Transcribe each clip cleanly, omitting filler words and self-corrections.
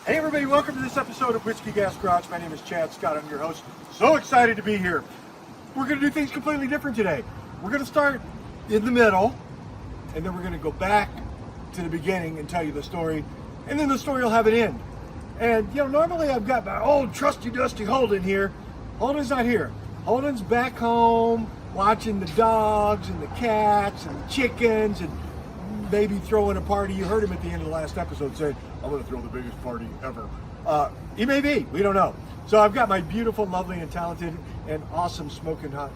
Hey everybody, welcome to this episode of Whiskey Gas Garage. My name is Chad Scott, I'm your host. So excited to be here. We're going to do things completely different today. We're going to start in the middle, and then we're going to go back to the beginning and tell you the story, and then the story will have an end. And normally I've got my old trusty dusty Holden here. Holden's not here. Holden's back home watching the dogs and the cats and the chickens and maybe throwing a party. You heard him at the end of the last episode saying, I'm going to throw the biggest party ever. He may be, we don't know. So I've got my beautiful, lovely, and talented, and awesome smoking hot.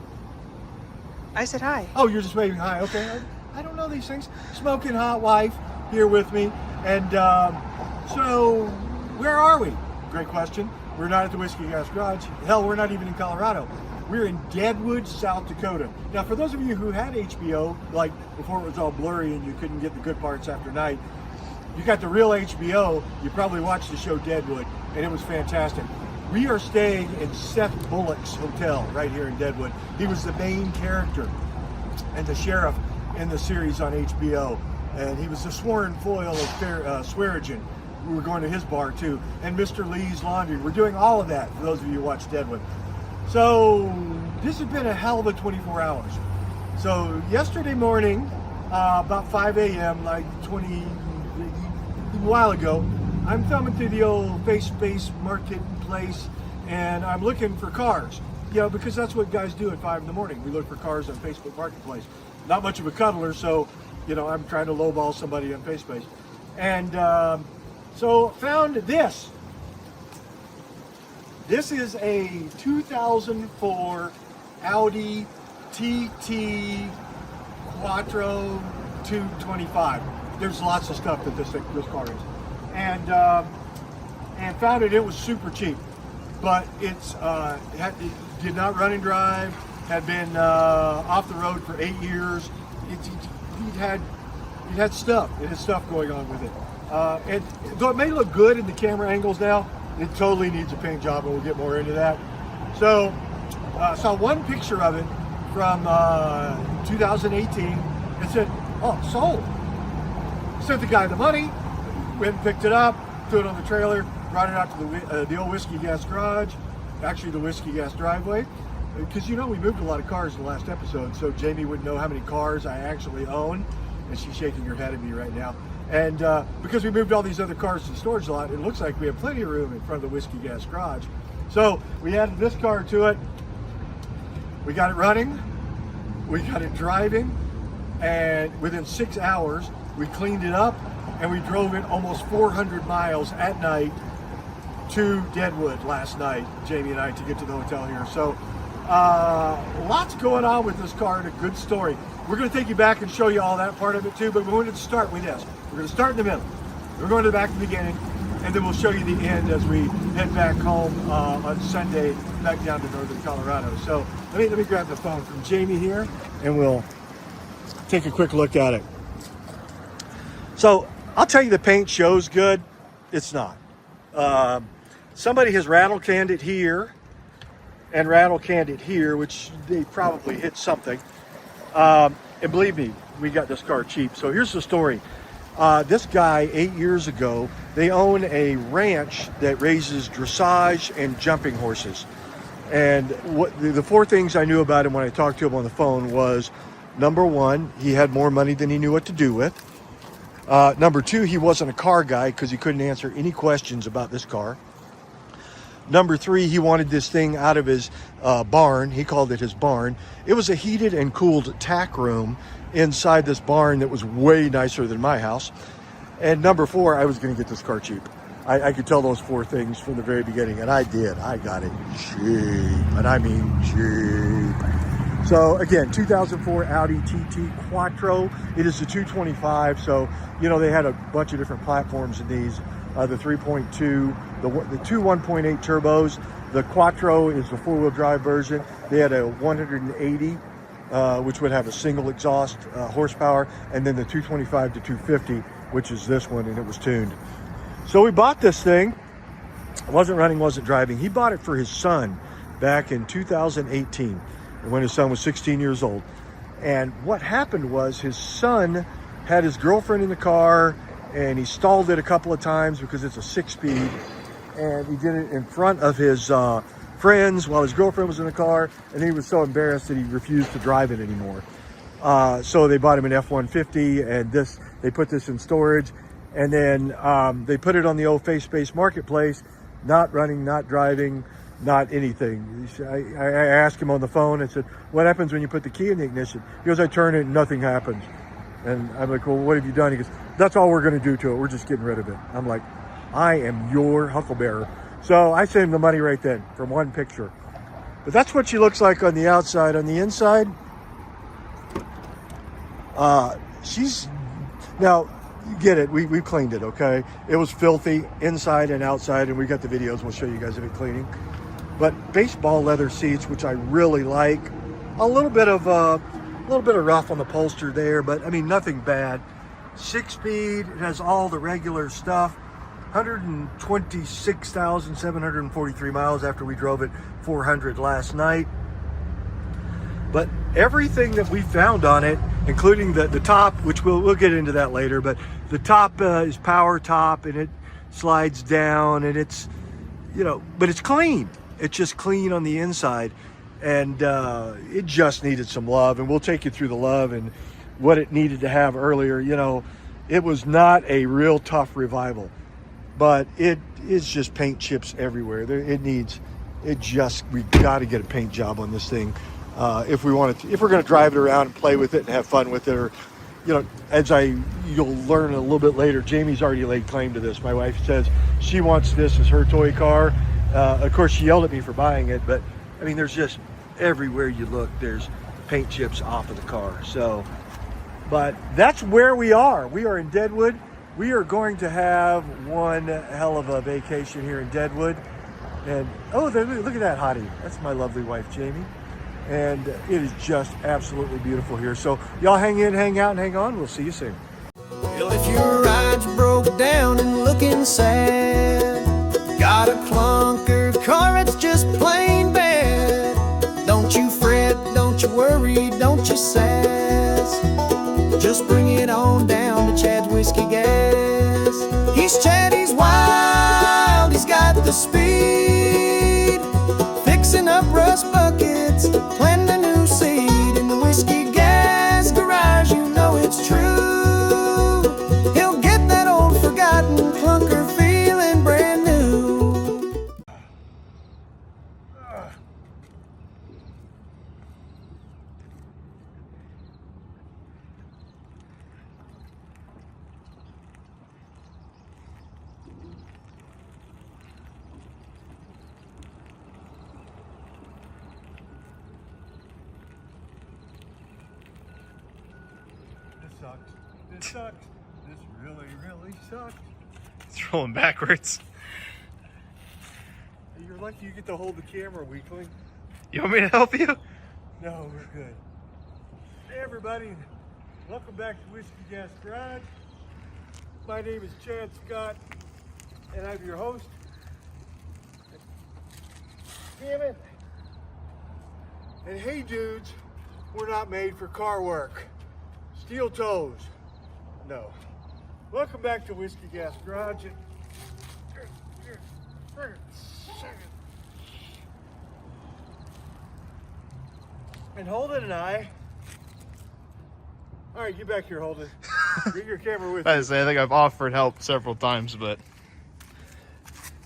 I said hi. Oh, you're just waving hi. Okay, I don't know these things. Smoking hot wife here with me. And so where are we? Great question. We're not at the Whiskey Gas Garage. Hell, we're not even in Colorado. We're in Deadwood, South Dakota. Now, for those of you who had HBO, like before it was all blurry and you couldn't get the good parts after night, you got the real HBO. You probably watched the show Deadwood, and it was fantastic. We are staying in Seth Bullock's hotel right here in Deadwood. He was the main character and the sheriff in the series on HBO, and he was the sworn foil of Swearingen. We were going to his bar too, and Mr. Lee's Laundry. We're doing all of that for those of you who watch Deadwood. So this has been a hell of a 24 hours. So yesterday morning, about 5 a.m., like a while ago, I'm thumbing through the old face-to-face marketplace, and I'm looking for cars. Because that's what guys do at 5 in the morning. We look for cars on Facebook Marketplace. Not much of a cuddler, so I'm trying to lowball somebody on FaceSpace. And so found this. This is a 2004 Audi TT Quattro 225. There's lots of stuff that this car is, and found it was super cheap, but it did not run and drive, had been off the road for 8 years. It had stuff. It had stuff going on with it. And though it may look good in the camera angles now, it totally needs a paint job, and we'll get more into that. So saw one picture of it from 2018 and said, oh, sold. Sent the guy the money, went and picked it up, threw it on the trailer, brought it out to the old Whiskey Gas Garage, actually the Whiskey Gas driveway. Because we moved a lot of cars in the last episode, so Jamie wouldn't know how many cars I actually own, and she's shaking her head at me right now. And because we moved all these other cars to the storage lot, it looks like we have plenty of room in front of the Whiskey Gas Garage. So we added this car to it. We got it running, we got it driving, and within 6 hours, we cleaned it up, and we drove it almost 400 miles at night to Deadwood last night, Jamie and I, to get to the hotel here. So lots going on with this car, and a good story. We're going to take you back and show you all that part of it too, but we wanted to start with this. We're going to start in the middle. We're going to the back to the beginning, and then we'll show you the end as we head back home on Sunday, back down to northern Colorado. So let me grab the phone from Jamie here, and we'll take a quick look at it. So I'll tell you, the paint shows good. It's not. Somebody has rattle canned it here and rattle canned it here, which they probably hit something. And believe me, we got this car cheap. So here's the story. This guy, 8 years ago, they own a ranch that raises dressage and jumping horses. And the four things I knew about him when I talked to him on the phone was, number one, he had more money than he knew what to do with. Number two, he wasn't a car guy because he couldn't answer any questions about this car. Number three, he wanted this thing out of his barn. He called it his barn. It was a heated and cooled tack room inside this barn that was way nicer than my house. And number four, I was going to get this car cheap. I could tell those four things from the very beginning, and I did. I got it cheap, and I mean cheap. So again, 2004 Audi TT Quattro. It is the 225, so they had a bunch of different platforms in these. The 3.2, the two 1.8 turbos. The Quattro is the four-wheel drive version. They had a 180, which would have a single exhaust horsepower, and then the 225 to 250, which is this one, and it was tuned. So we bought this thing. It wasn't running, wasn't driving. He bought it for his son back in 2018, when his son was 16 years old. And what happened was his son had his girlfriend in the car, and he stalled it a couple of times because it's a 6-speed, and he did it in front of his friends while his girlfriend was in the car, and he was so embarrassed that he refused to drive it anymore. So they bought him an F-150, and they put this in storage, and then they put it on the old face-based marketplace, not running, not driving, not anything. I asked him on the phone and said, what happens when you put the key in the ignition? He goes, I turn it and nothing happens. And I'm like, well, what have you done? He goes, that's all we're going to do to it. We're just getting rid of it. I'm like, I am your hucklebearer. So I sent him the money right then from one picture. But that's what she looks like on the outside. On the inside, she's, now, you get it, we cleaned it, okay? It was filthy inside and outside, and we got the videos. We'll show you guys of it cleaning. But baseball leather seats, which I really like. A little bit of rough on the upholster there, but I mean, nothing bad. 6-speed, it has all the regular stuff. 126,743 miles after we drove it 400 last night. But everything that we found on it, including the top, which we'll get into that later, but the top is power top, and it slides down, and it's, you know, but it's clean. It's just clean on the inside, and it just needed some love, and we'll take you through the love and what it needed to have earlier. You know, it was not a real tough revival, but it is just paint chips everywhere. We got to get a paint job on this thing if we're going to drive it around and play with it and have fun with it. Or, you know, you'll learn a little bit later, Jamie's already laid claim to this. My wife says she wants this as her toy car. Of course, she yelled at me for buying it, but I mean, there's just everywhere you look, there's paint chips off of the car. So, but that's where we are. We are in Deadwood. We are going to have one hell of a vacation here in Deadwood. And oh, look at that hottie. That's my lovely wife, Jamie. And it is just absolutely beautiful here. So y'all hang in, hang out, and hang on. We'll see you soon. Well, if your ride's broke down and looking sad, got a clunker car, it's just plain bad. Don't you fret, don't you worry, don't you sass. Just bring it on down to Chad's Whiskey Gas. He's Chad, he's wild, he's got the speed. Fixing up rust buckets, planting a new seed. In the Whiskey Gas garage, you know it's true. He'll get that old forgotten clunker feeling brand new. This sucks. This really, really sucks. It's rolling backwards. You're lucky you get to hold the camera, weakling. You want me to help you? No, we're good. Hey everybody, welcome back to Whiskey Gas Garage. My name is Chad Scott, and I'm your host. Damn it. And hey dudes, we're not made for car work. Steel toes. No. Welcome back to Whiskey Gas Garage. And Holden and I. All right, get back here, Holden. Bring your camera with you. I think I've offered help several times, but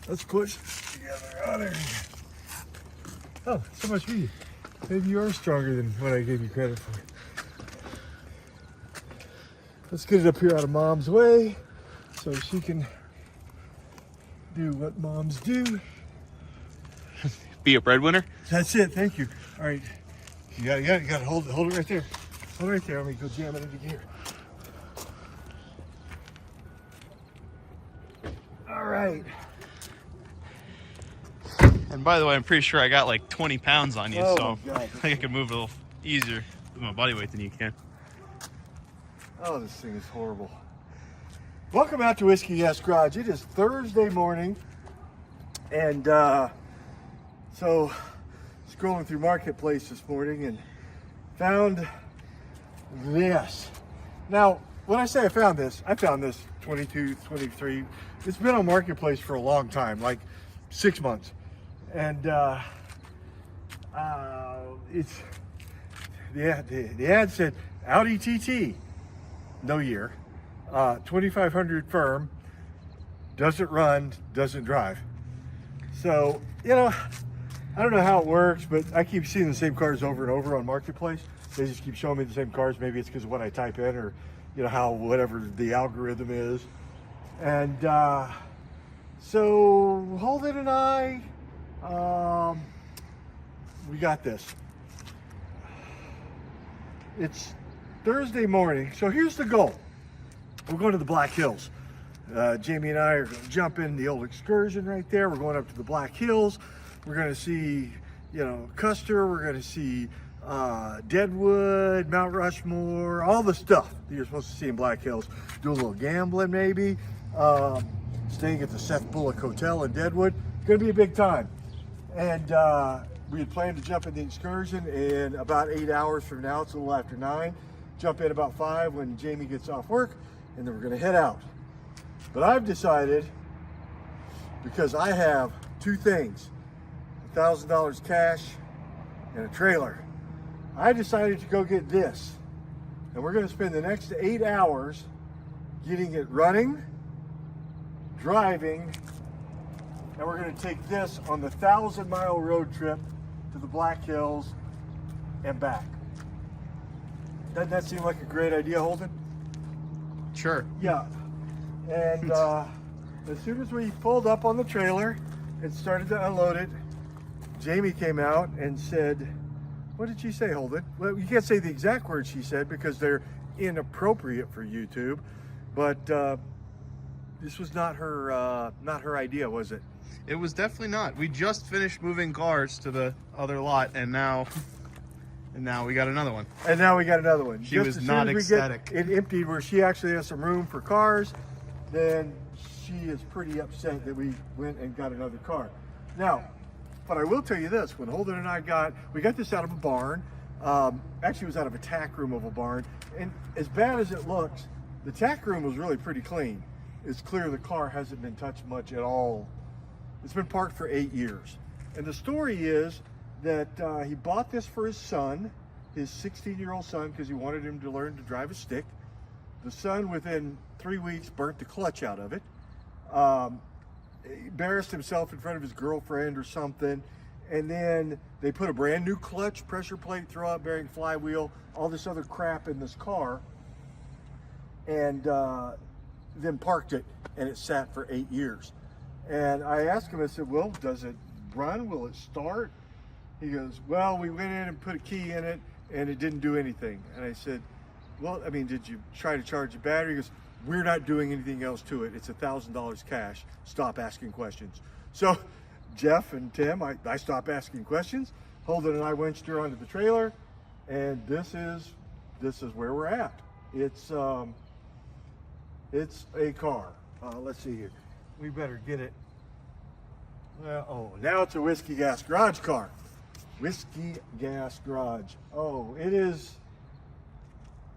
Let's push together on there. Oh, so much for you. Maybe you are stronger than what I gave you credit for. Let's get it up here out of Mom's way so she can do what moms do. be a breadwinner. That's it, thank you. All right, you gotta hold it right there. Hold it right there, I'm gonna go jam it into gear. All right. And by the way, I'm pretty sure I got like 20 pounds on you, Oh, so God. I think I can move a little easier with my body weight than you can. Oh, this thing is horrible. Welcome out to Whiskey Gas Garage. It is Thursday morning, and so scrolling through Marketplace this morning and found this. Now, when I say I found this 22, 23. It's been on Marketplace for a long time, like 6 months. And it's, the ad said Audi TT, no year, 2,500 firm, doesn't run, doesn't drive. So, you know, I don't know how it works, but I keep seeing the same cars over and over on Marketplace. They just keep showing me the same cars. Maybe it's because of what I type in, or, you know, how whatever the algorithm is. And so Holden and I, we got this. It's Thursday morning. So here's the goal. We're going to the Black Hills. Jamie and I are going to jump in the old excursion right there. We're going up to the Black Hills. We're going to see, you know, Custer. We're going to see Deadwood, Mount Rushmore, all the stuff that you're supposed to see in Black Hills. Do a little gambling maybe. Staying at the Seth Bullock Hotel in Deadwood. It's going to be a big time. And we had planned to jump in the excursion in about 8 hours from now. It's a little after 9. Jump in about 5 when Jamie gets off work, and then we're going to head out. But I've decided, because I have two things, $1,000 cash and a trailer, I decided to go get this. And we're going to spend the next 8 hours getting it running, driving, and we're going to take this on the 1,000-mile road trip to the Black Hills and back. Doesn't that seem like a great idea, Holden? Sure. Yeah. And as soon as we pulled up on the trailer and started to unload it, Jamie came out and said, what did she say, Holden? Well, you can't say the exact words she said because they're inappropriate for YouTube, but this was not her idea, was it? It was definitely not. We just finished moving cars to the other lot, and now we got another one. And now we got another one. She was not ecstatic. It emptied where she actually has some room for cars, then she is pretty upset that we went and got another car. Now, but I will tell you this, when Holden and I got this out of a barn. Actually, it was out of a tack room of a barn. And as bad as it looks, the tack room was really pretty clean. It's clear the car hasn't been touched much at all. It's been parked for 8 years. And the story is that he bought this for his son, his 16-year-old son, because he wanted him to learn to drive a stick. The son, within 3 weeks, burnt the clutch out of it. Embarrassed himself in front of his girlfriend or something. And then they put a brand new clutch, pressure plate, throwout bearing, flywheel, all this other crap in this car. And then parked it, and it sat for 8 years. And I asked him, I said, well, does it run? Will it start? He goes, well, we went in and put a key in it, and it didn't do anything. And I said, well, I mean, did you try to charge the battery? He goes, we're not doing anything else to it. It's $1,000 cash. Stop asking questions. So Jeff and Tim, I stopped asking questions. Holden and I winched her onto the trailer, and this is where we're at. It's a car. Let's see here. We better get it. Well, oh, now it's a Whiskey Gas Garage car. Whiskey Gas Garage. Oh, it is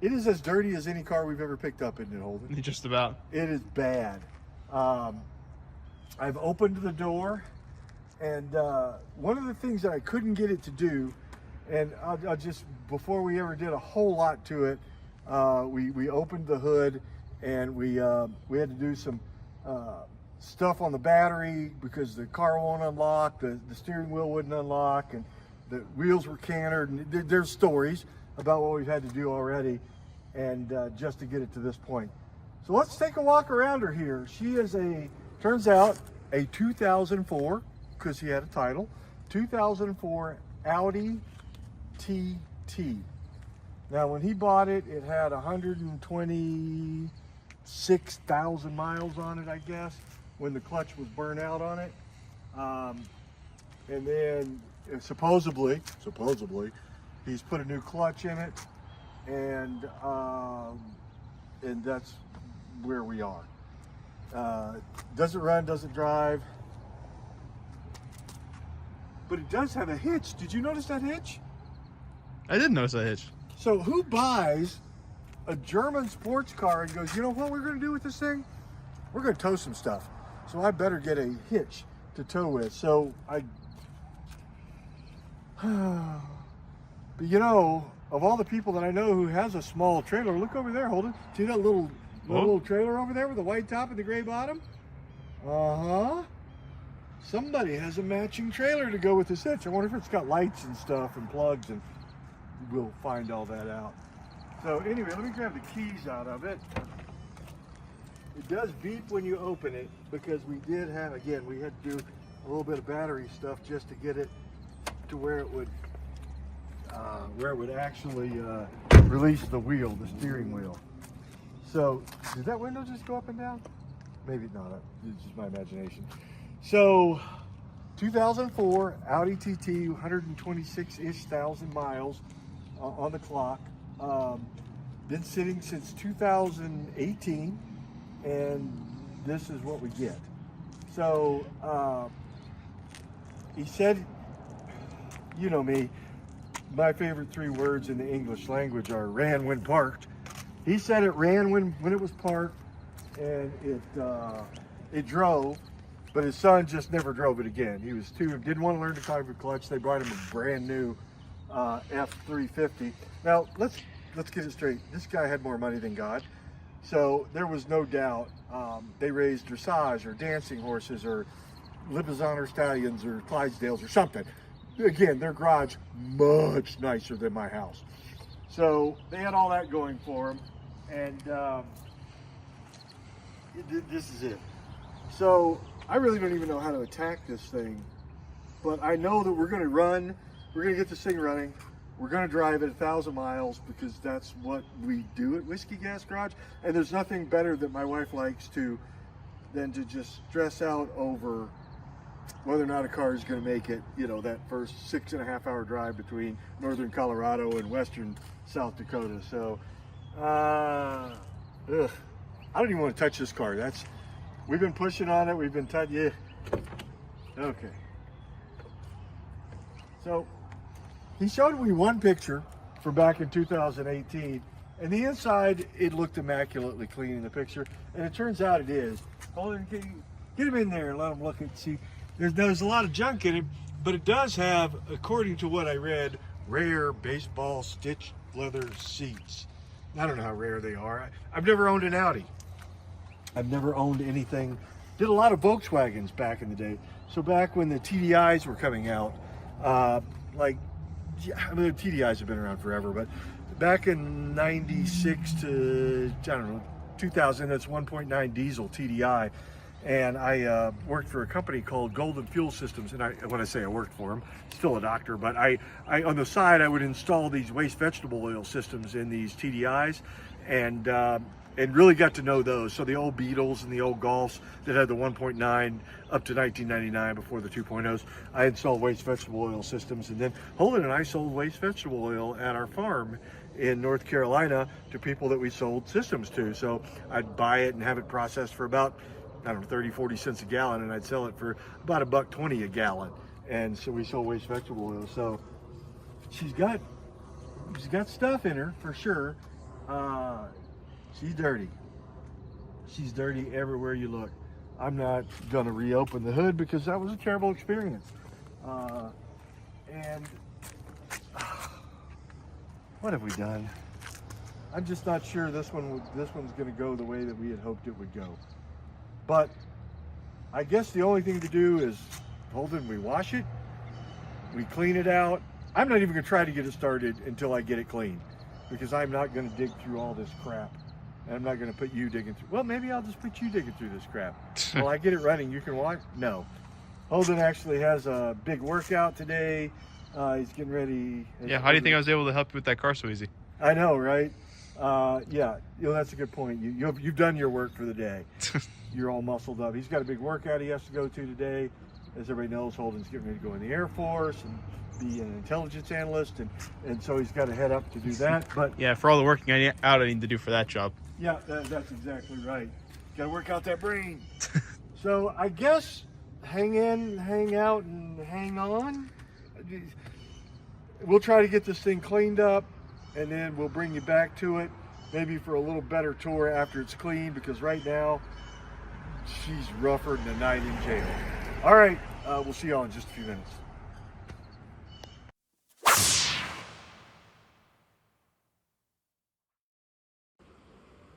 as dirty as any car we've ever picked up, isn't it, Holden? Just about. It is bad. I've opened the door, and one of the things that I couldn't get it to do, and I'll just, before we ever did a whole lot to it, we opened the hood, and we had to do some stuff on the battery because the car won't unlock, the steering wheel wouldn't unlock, and the wheels were cantered, and there's stories about what we've had to do already, and just to get it to this point. So let's take a walk around her here. She is turns out a 2004, because he had a title, 2004 Audi TT. Now when he bought it, it had 126,000 miles on it, I guess, when the clutch was burnt out on it. And then supposedly, he's put a new clutch in it, and that's where we are. Doesn't run, doesn't drive, but it does have a hitch. Did you notice that hitch? I did notice that hitch. So who buys a German sports car and goes, you know what we're going to do with this thing? We're going to tow some stuff. So I better get a hitch to tow with. So I, but you know, of all the people that I know who has a small trailer, look over there, Holden. See that little trailer over there with the white top and the gray bottom? Uh-huh. Somebody has a matching trailer to go with this hitch. I wonder if it's got lights and stuff and plugs, and we'll find all that out. So anyway, let me grab the keys out of it. It does beep when you open it because we did have, again, we had to do a little bit of battery stuff just to get it to where it would actually release the wheel, the steering wheel. So, did that window just go up and down? Maybe not. It's just my imagination. So, 2004 Audi TT, 126-ish thousand miles on the clock. Been sitting since 2018, and this is what we get. So, he said, you know me, my favorite 3 words in the English language are ran when parked. He said it ran when it was parked, and it drove, but his son just never drove it again. He was didn't want to learn to drive a clutch. They brought him a brand new F350. Now let's get it straight. This guy had more money than God, so there was no doubt they raised dressage or dancing horses or Libizon stallions or Clydesdales or something. Again, their garage much nicer than my house. So they had all that going for them, and this is it. So I really don't even know how to attack this thing, but I know that we're going to get this thing running. We're going to drive it 1,000 miles because that's what we do at Whiskey Gas Garage. And there's nothing better that my wife likes than to just stress out over whether or not a car is going to make it, you know, that first 6.5-hour drive between northern Colorado and western South Dakota. So, I don't even want to touch this car. We've been pushing on it. We've been yeah. Okay. So, he showed me one picture from back in 2018, and the inside, it looked immaculately clean in the picture, and it turns out it is. Hold on, get him in there and let him look and see. There's a lot of junk in it, but it does have, according to what I read, rare baseball stitched leather seats. I don't know how rare they are. I've never owned an Audi. I've never owned anything. Did a lot of Volkswagens back in the day. So back when the TDIs were coming out, the TDIs have been around forever, but back in 96 to, 2000, that's 1.9 diesel TDI. And I worked for a company called Golden Fuel Systems, and when I say I worked for them, still a doctor, but I on the side I would install these waste vegetable oil systems in these TDIs, and really got to know those. So the old Beetles and the old Golfs that had the 1.9 up to 1999 before the 2.0s, I installed waste vegetable oil systems, and then Holden and I sold waste vegetable oil at our farm in North Carolina to people that we sold systems to. So I'd buy it and have it processed for about 30-40 cents a gallon, and I'd sell it for about $1.20 a gallon. And so we sold waste vegetable oil. So she's got stuff in her for sure. She's dirty. She's dirty everywhere you look. I'm not gonna reopen the hood because that was a terrible experience. And what have we done? I'm just not sure this one's gonna go the way that we had hoped it would go. But I guess the only thing to do is, Holden, we wash it, we clean it out. I'm not even gonna try to get it started until I get it clean, because I'm not gonna dig through all this crap. And I'm not gonna put you digging through, well, maybe I'll just put you digging through this crap. Will I get it running, you can watch? No. Holden actually has a big workout today. He's getting ready. Yeah, how do you think I was able to help you with that car so easy? I know, right? Yeah, that's a good point. You've done your work for the day. You're all muscled up. He's got a big workout he has to go to today. As everybody knows, Holden's getting ready to go in the Air Force and be an intelligence analyst, and so he's got to head up to do that. But yeah, for all the working out I need to do for that job. Yeah, that's exactly right. Got to work out that brain. So I guess hang in, hang out, and hang on. We'll try to get this thing cleaned up, and then we'll bring you back to it. maybe for a little better tour after it's clean, because right now she's rougher than a night in jail. All right, we'll see y'all in just a few minutes.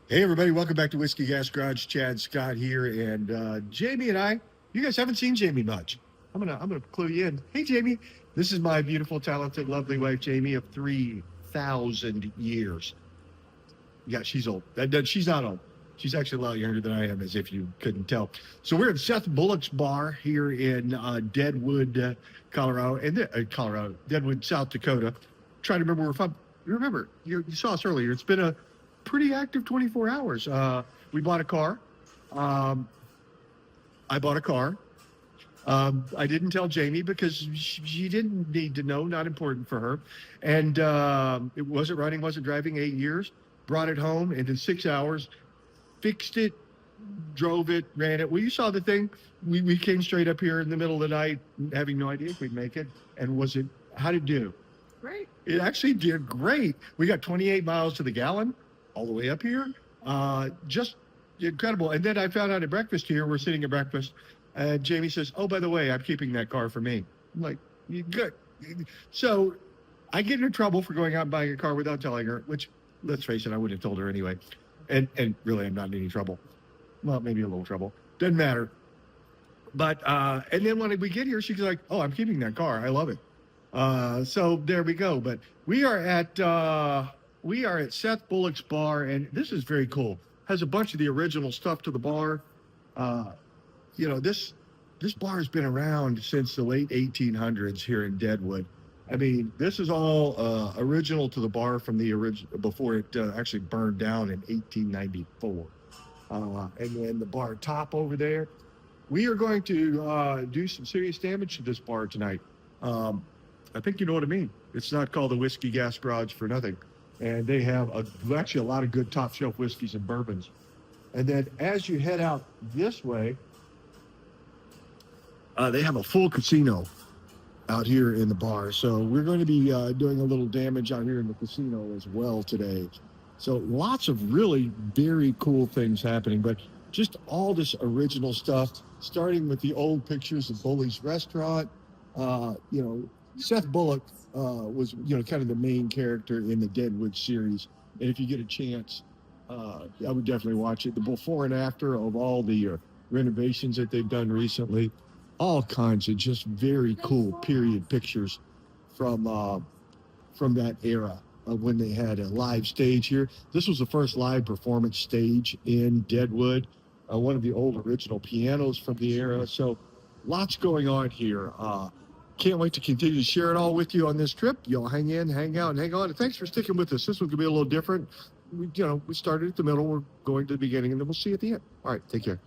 Hey everybody, welcome back to Whiskey Gas Garage. Chad Scott here, and Jamie and I. You guys haven't seen Jamie much. I'm gonna clue you in. Hey Jamie, this is my beautiful, talented, lovely wife Jamie of 3,000 years. Yeah, she's old. She's not old. She's actually a lot younger than I am, as if you couldn't tell. So we're at Seth Bullock's bar here in Deadwood, Colorado, and Deadwood, South Dakota. Trying to remember where we're from. You remember, you saw us earlier. It's been a pretty active 24 hours. We bought a car. I bought a car. I didn't tell Jamie because she didn't need to know, not important for her. And it wasn't running, wasn't driving, 8 years. Brought it home, and in 6 hours, fixed it, drove it, ran it. Well, you saw the thing. We came straight up here in the middle of the night, having no idea if we'd make it. And how'd it do? Great. It actually did great. We got 28 miles to the gallon all the way up here. Just incredible. And then I found out at breakfast here, we're sitting at breakfast, and Jamie says, oh, by the way, I'm keeping that car for me. I'm like, good. So I get into trouble for going out and buying a car without telling her, which, let's face it, I would have told her anyway. And really, I'm not in any trouble. Well, maybe a little trouble. Doesn't matter. But, and then when we get here, she's like, oh, I'm keeping that car. I love it. So there we go. But we are at Seth Bullock's bar, and this is very cool. Has a bunch of the original stuff to the bar. This bar has been around since the late 1800s here in Deadwood. I mean, this is all original to the bar from the original before it actually burned down in 1894. And then the bar top over there. We are going to do some serious damage to this bar tonight. I think you know what I mean. It's not called the Whiskey Gas Garage for nothing. And they have actually a lot of good top shelf whiskeys and bourbons. And then as you head out this way, they have a full casino out here in the bar. So we're going to be doing a little damage out here in the casino as well today. So lots of really very cool things happening, but just all this original stuff, starting with the old pictures of Bully's Restaurant. Seth Bullock was, kind of the main character in the Deadwood series. And if you get a chance, I would definitely watch it. The before and after of all the renovations that they've done recently, all kinds of just very cool period pictures from that era of when they had a live stage here. This was the first live performance stage in Deadwood, one of the old original pianos from the era. So lots going on here. Can't wait to continue to share it all with you on this trip. You'll hang in, hang out, and hang on. And thanks for sticking with us. This one's gonna be a little different. We started at the middle, we're going to the beginning, and then we'll see you at the end. All right, take care.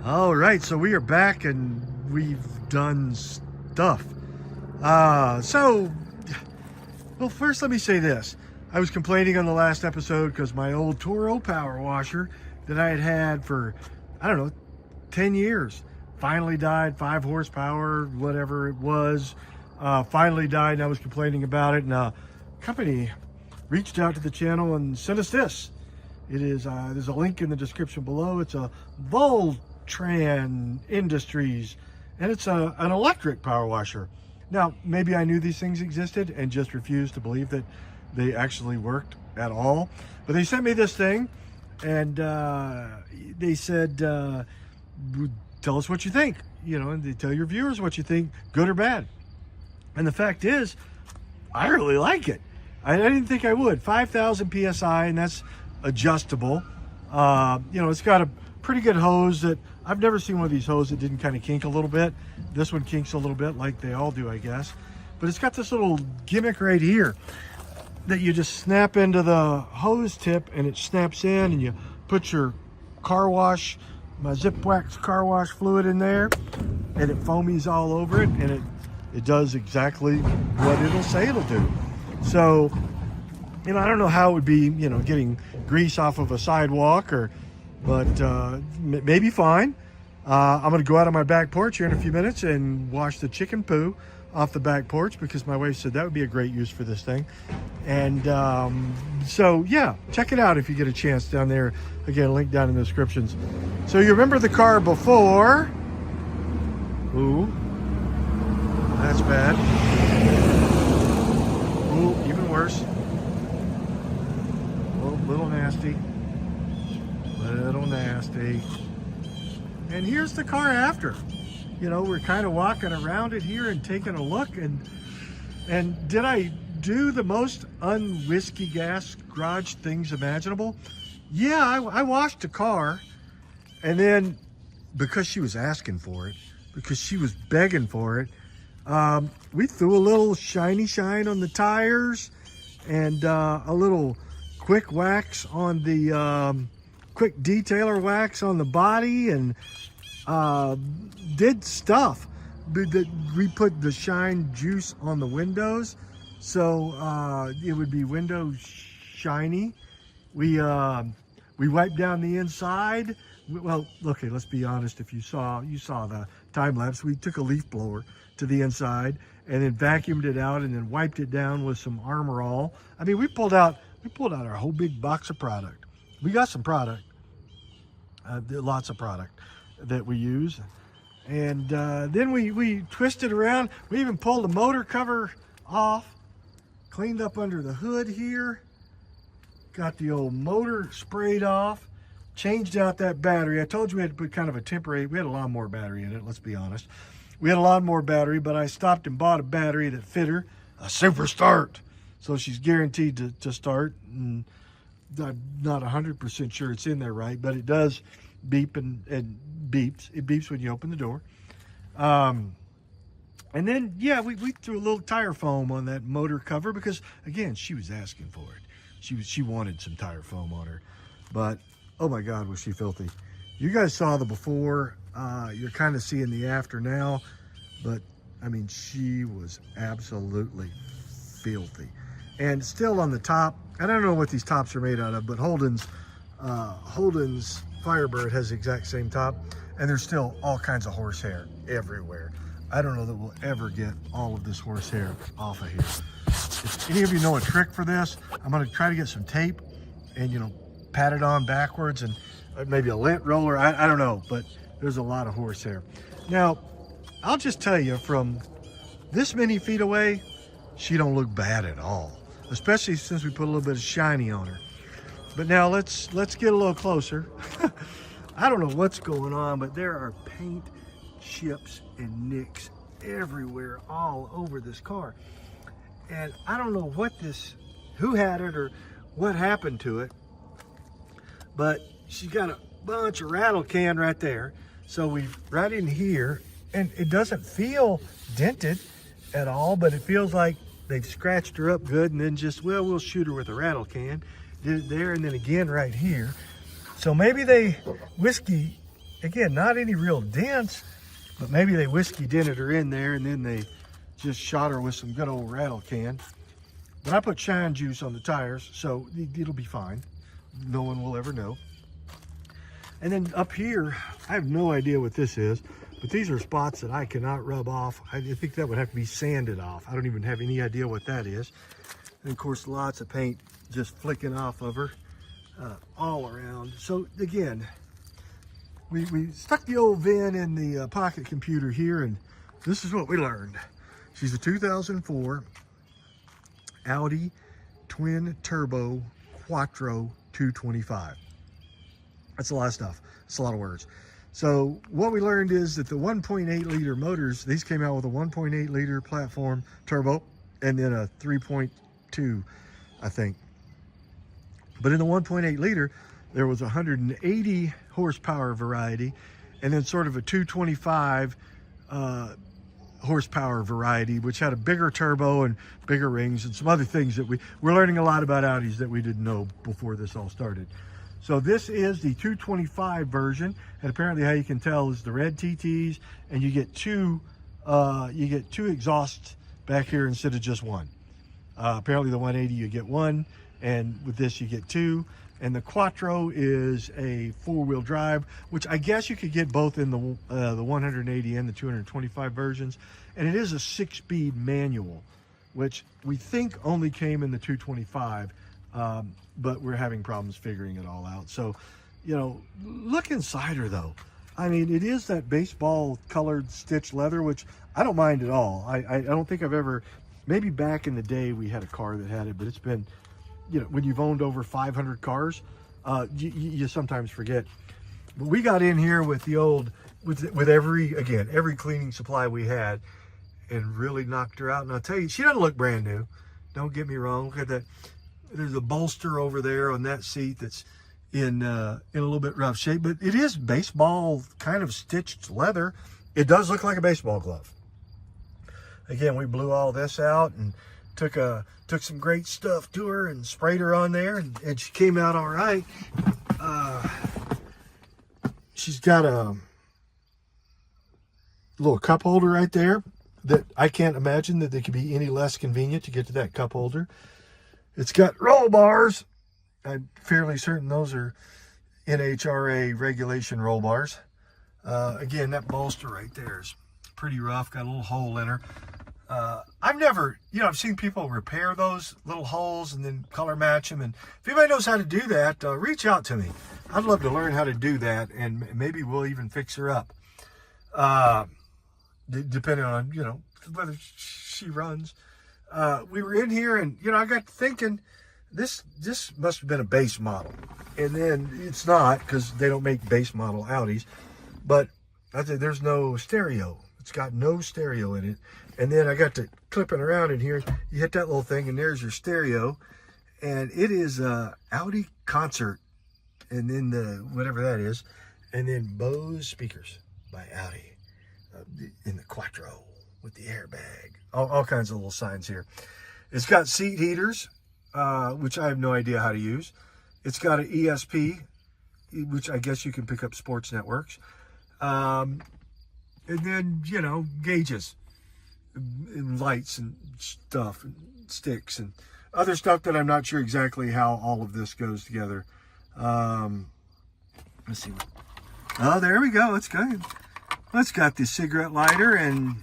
All right, so we are back and we've done stuff. Well, first let me say this. I was complaining on the last episode because my old Toro power washer that I had had for, 10 years, finally died, 5 horsepower, whatever it was, finally died, and I was complaining about it, and a company reached out to the channel and sent us this. It is, there's a link in the description below. It's a Voltran Industries, and it's an electric power washer. Now, maybe I knew these things existed and just refused to believe that they actually worked at all. But they sent me this thing, and they said, tell us what you think, and they tell your viewers what you think, good or bad. And the fact is, I really like it. I didn't think I would. 5,000 PSI, and that's adjustable. It's got a pretty good hose that I've never seen one of these hoses that didn't kind of kink a little bit. This one kinks a little bit, like they all do, I guess. But it's got this little gimmick right here that you just snap into the hose tip, and it snaps in, and you put your car wash, my Zip Wax car wash fluid in there, and it foamies all over it, and it does exactly what it'll say it'll do. So, you know, I don't know how it would be, you know, getting grease off of a sidewalk, but maybe fine. I'm going to go out on my back porch here in a few minutes and wash the chicken poo off the back porch, because my wife said that would be a great use for this thing. And so, yeah, check it out if you get a chance down there. Again, link down in the descriptions. So you remember the car before. Ooh, that's bad. Ooh, even worse. Little nasty. Little nasty. And here's the car after. You know, we're kind of walking around it here and taking a look, and did I do the most un-whiskey gas garage things imaginable? Yeah, I washed the car, and then because she was asking for it, because she was begging for it, we threw a little shiny shine on the tires, and a little quick wax on the quick detailer wax on the body, and did stuff. We put the shine juice on the windows, so it would be window shiny. We wiped down the inside. Well, okay, let's be honest. If you saw the time lapse, we took a leaf blower to the inside and then vacuumed it out and then wiped it down with some Armor All. I mean, we pulled out our whole big box of product. We got some product, lots of product that we use. And then we twisted around. We even pulled the motor cover off, cleaned up under the hood here, got the old motor sprayed off, changed out that battery. I told you we had to put kind of a temporary, we had a lawnmower battery in it, let's be honest. We had a lawnmower battery, but I stopped and bought a battery that fit her, a Super Start. So she's guaranteed to start. And I'm not 100% sure it's in there right, but it does beep and beeps. It beeps when you open the door. And then, yeah, we threw a little tire foam on that motor cover because, again, she was asking for it. She wanted some tire foam on her. But, oh my God, was she filthy. You guys saw the before. You're kind of seeing the after now. But, I mean, she was absolutely filthy. And still on the top, I don't know what these tops are made out of, but Holden's Firebird has the exact same top, and there's still all kinds of horsehair everywhere. I don't know that we'll ever get all of this horsehair off of here. If any of you know a trick for this, I'm going to try to get some tape and, you know, pat it on backwards, and maybe a lint roller. I don't know, but there's a lot of horsehair. Now, I'll just tell you, from this many feet away, she don't look bad at all, especially since we put a little bit of shiny on her. But now let's get a little closer. I don't know what's going on, but there are paint chips and nicks everywhere, all over this car. And I don't know who had it or what happened to it, but she's got a bunch of rattle can right there. So we've right in here, and it doesn't feel dented at all, but it feels like they've scratched her up good and then just, well, we'll shoot her with a rattle can. Did it there, and then again right here. So maybe they whiskey, again, not any real dents, but maybe they whiskey dented her in there and then they just shot her with some good old rattle can. But I put shine juice on the tires, so it'll be fine. No one will ever know. And then up here, I have no idea what this is, but these are spots that I cannot rub off. I think that would have to be sanded off. I don't even have any idea what that is. And of course, lots of paint just flicking off of her all around. So again, we stuck the old VIN in the pocket computer here, and this is what we learned. She's a 2004 Audi twin turbo Quattro 225. That's a lot of stuff. It's a lot of words. So what we learned is that the 1.8 liter motors, these came out with a 1.8 liter platform turbo and then a 3.2, I think. But in the 1.8 liter, there was 180 horsepower variety, and then sort of a 225 horsepower variety, which had a bigger turbo and bigger rings and some other things that we're learning a lot about Audis that we didn't know before this all started. So this is the 225 version, and apparently how you can tell is the red TTs, and you get two exhausts back here instead of just one. Apparently the 180 you get one, and with this you get two. And the Quattro is a four-wheel drive, which I guess you could get both in the 180 and the 225 versions. And it is a 6-speed manual, which we think only came in the 225, but we're having problems figuring it all out. So, you know, look inside her though. I mean, it is that baseball colored stitched leather, which I don't mind at all. I don't think I've ever, maybe back in the day we had a car that had it, but it's been, you know, when you've owned over 500 cars, you sometimes forget. But we got in here with the old, with every cleaning supply we had, and really knocked her out. And I'll tell you, she doesn't look brand new. Don't get me wrong. Look at that. There's a bolster over there on that seat that's in a little bit rough shape, but it is baseball kind of stitched leather. It does look like a baseball glove. Again, we blew all this out and took some great stuff to her and sprayed her on there, and she came out all right. She's got a little cup holder right there that I can't imagine that they could be any less convenient to get to that cup holder. It's got roll bars. I'm fairly certain those are NHRA regulation roll bars. Again, that bolster right there is pretty rough, got a little hole in her. I've never, you know, I've seen people repair those little holes and then color match them. And if anybody knows how to do that, reach out to me. I'd love to learn how to do that, and maybe we'll even fix her up. Depending on, you know, whether she runs. We were in here and, you know, I got thinking this must have been a base model. And then it's not, because they don't make base model Audis. But I said there's no stereo. It's got no stereo in it. And then I got to clipping around in here. You hit that little thing and there's your stereo. And it is Audi Concert. And then the, whatever that is. And then Bose speakers by Audi. In the Quattro with the airbag. All kinds of little signs here. It's got seat heaters, which I have no idea how to use. It's got an ESP, which I guess you can pick up sports networks. And then, you know, gauges, and lights and stuff, and sticks, and other stuff that I'm not sure exactly how all of this goes together. Let's see. Oh, there we go. It's good. It's got the cigarette lighter, and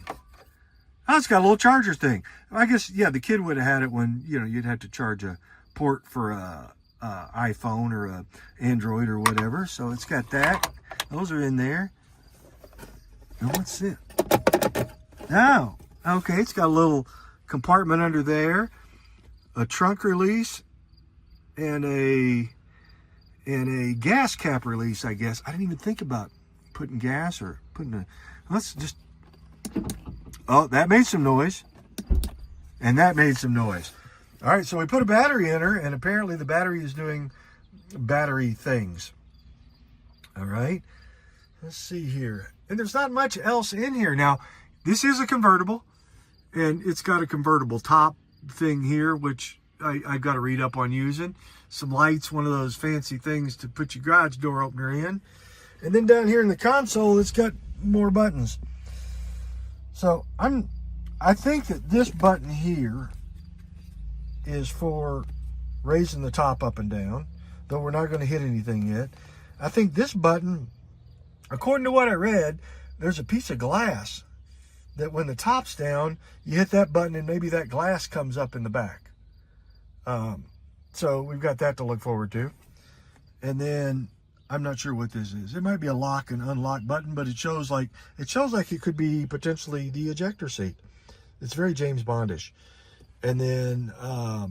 oh, it's got a little charger thing. I guess, yeah, the kid would have had it when, you know, you'd have to charge a port for a iPhone or a Android or whatever. So it's got that. Those are in there. And what's it? Oh, okay. It's got a little compartment under there, a trunk release, and a gas cap release, I guess. I didn't even think about putting gas or putting a, let's just, oh, that made some noise, and that made some noise. All right, so we put a battery in her, and apparently the battery is doing battery things. All right, let's see here. And there's not much else in here. Now, this is a convertible, and it's got a convertible top thing here, which I've got to read up on using. Some lights, one of those fancy things to put your garage door opener in. And then down here in the console, it's got more buttons. So I think that this button here is for raising the top up and down, though we're not going to hit anything yet. I think this button, according to what I read, there's a piece of glass that when the top's down, you hit that button and maybe that glass comes up in the back. So we've got that to look forward to. And then I'm not sure what this is. It might be a lock and unlock button, but it shows like it could be potentially the ejector seat. It's very James Bondish. And then I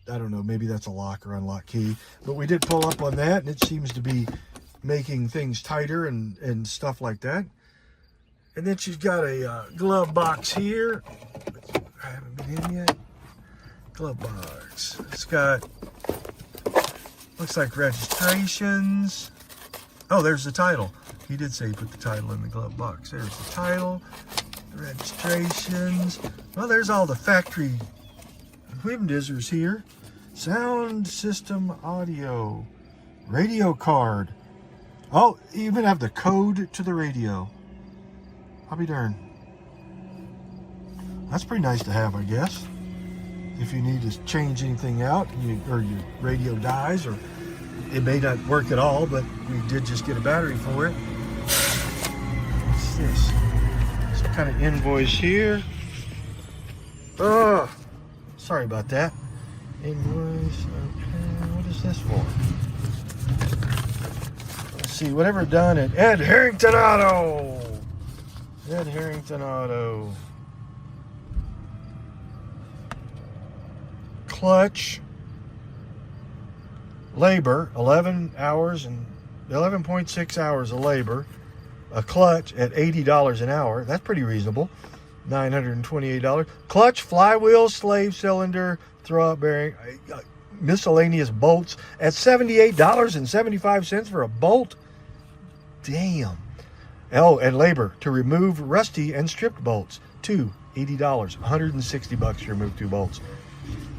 don't know, maybe that's a lock or unlock key. But we did pull up on that, and it seems to be making things tighter and stuff like that. And then she's got a glove box here. I haven't been in yet. Glove box. It's got, looks like registrations. Oh, there's the title. He did say he put the title in the glove box. There's the title, the registrations. Well, there's all the factory whimdizzers here. Sound system audio. Radio card. Oh, you even have the code to the radio. I'll be darned. That's pretty nice to have, I guess. If you need to change anything out, or your radio dies, or it may not work at all, but we did just get a battery for it. What's this? Some kind of invoice here. Oh, sorry about that. Invoice. Okay, what is this for? Let's see. Whatever done at Ed Harrington Auto. Ed Harrington Auto. Clutch. Labor. 11 hours and 11.6 hours of labor. A clutch at $80 an hour. That's pretty reasonable. $928. Clutch, flywheel, slave cylinder, throwout bearing, miscellaneous bolts at $78.75 for a bolt. Damn. Oh, and labor to remove rusty and stripped bolts. $80. $160 to remove 2 bolts.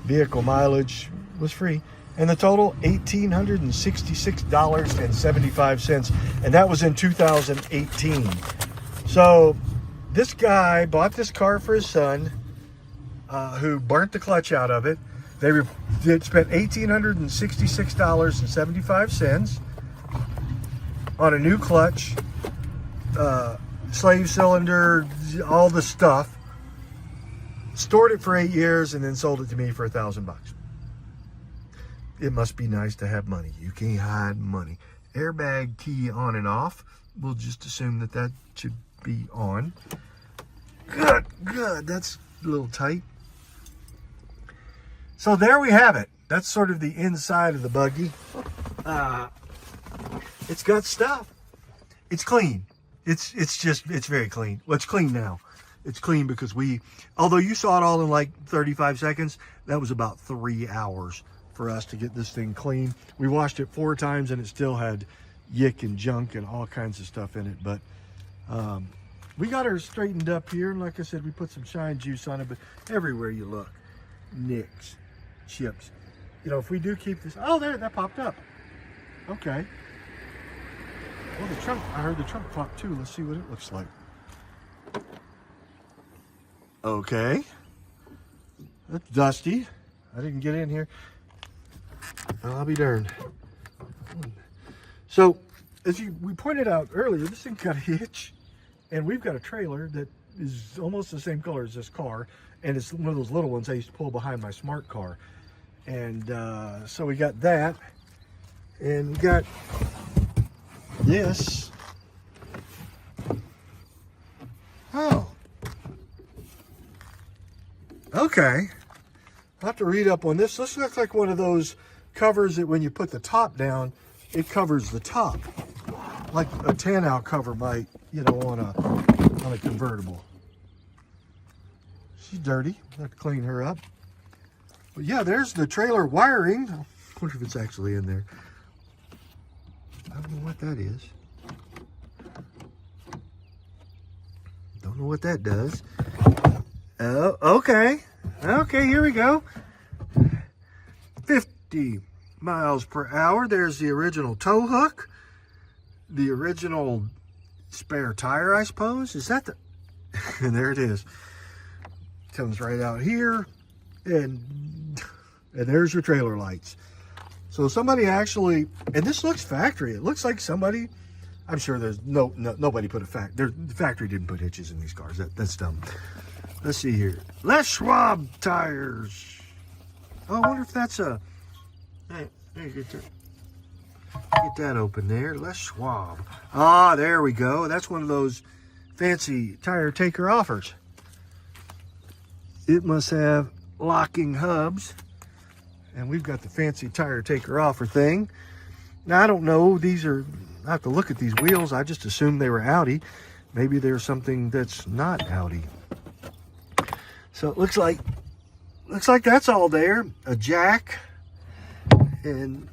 Vehicle mileage was free. And the total, $1,866.75. And that was in 2018. So this guy bought this car for his son, who burnt the clutch out of it. They spent $1,866.75 on a new clutch, slave cylinder, all the stuff. Stored it for 8 years and then sold it to me for $1,000. It must be nice to have money. You can't hide money. Airbag key on and off. We'll just assume that that should be on. Good. That's a little tight. So there we have it. That's sort of the inside of the buggy. It's got stuff. It's clean. It's very clean. Well, it's clean now. It's clean because although you saw it all in like 35 seconds, that was about 3 hours for us to get this thing clean. We washed it 4 times and it still had yick and junk and all kinds of stuff in it. But we got her straightened up here. And like I said, we put some shine juice on it, but everywhere you look, nicks, chips. You know, if we do keep this, oh, there, that popped up. Okay. Well, the trunk, I heard the trunk pop too. Let's see what it looks like. Okay. That's dusty. I didn't get in here. I'll be darned. So, as we pointed out earlier, this thing got a hitch, and we've got a trailer that is almost the same color as this car, and it's one of those little ones I used to pull behind my smart car. And so we got that, and we got this. Oh. Okay. I'll have to read up on this. This looks like one of those covers that when you put the top down, it covers the top. Like a tan-out cover might, you know, on a convertible. She's dirty. I have to clean her up. But yeah, there's the trailer wiring. I wonder if it's actually in there. I don't know what that is. Don't know what that does. Oh, okay. Okay, here we go. 50 miles per hour. There's the original tow hook. The original spare tire, I suppose. Is that the... And there it is. Comes right out here. And there's your trailer lights. So somebody actually... And this looks factory. It looks like somebody... I'm sure there's nobody put the factory didn't put hitches in these cars. That's dumb. Let's see here. Les Schwab tires. Oh, I wonder if that's a... Hey, get that open there. Les Schwab. Ah, there we go. That's one of those fancy tire taker offers. It must have locking hubs. And we've got the fancy tire taker offer thing. Now, I don't know. These are... I have to look at these wheels. I just assumed they were Audi. Maybe there's something that's not Audi. So it looks like that's all there. A jack, and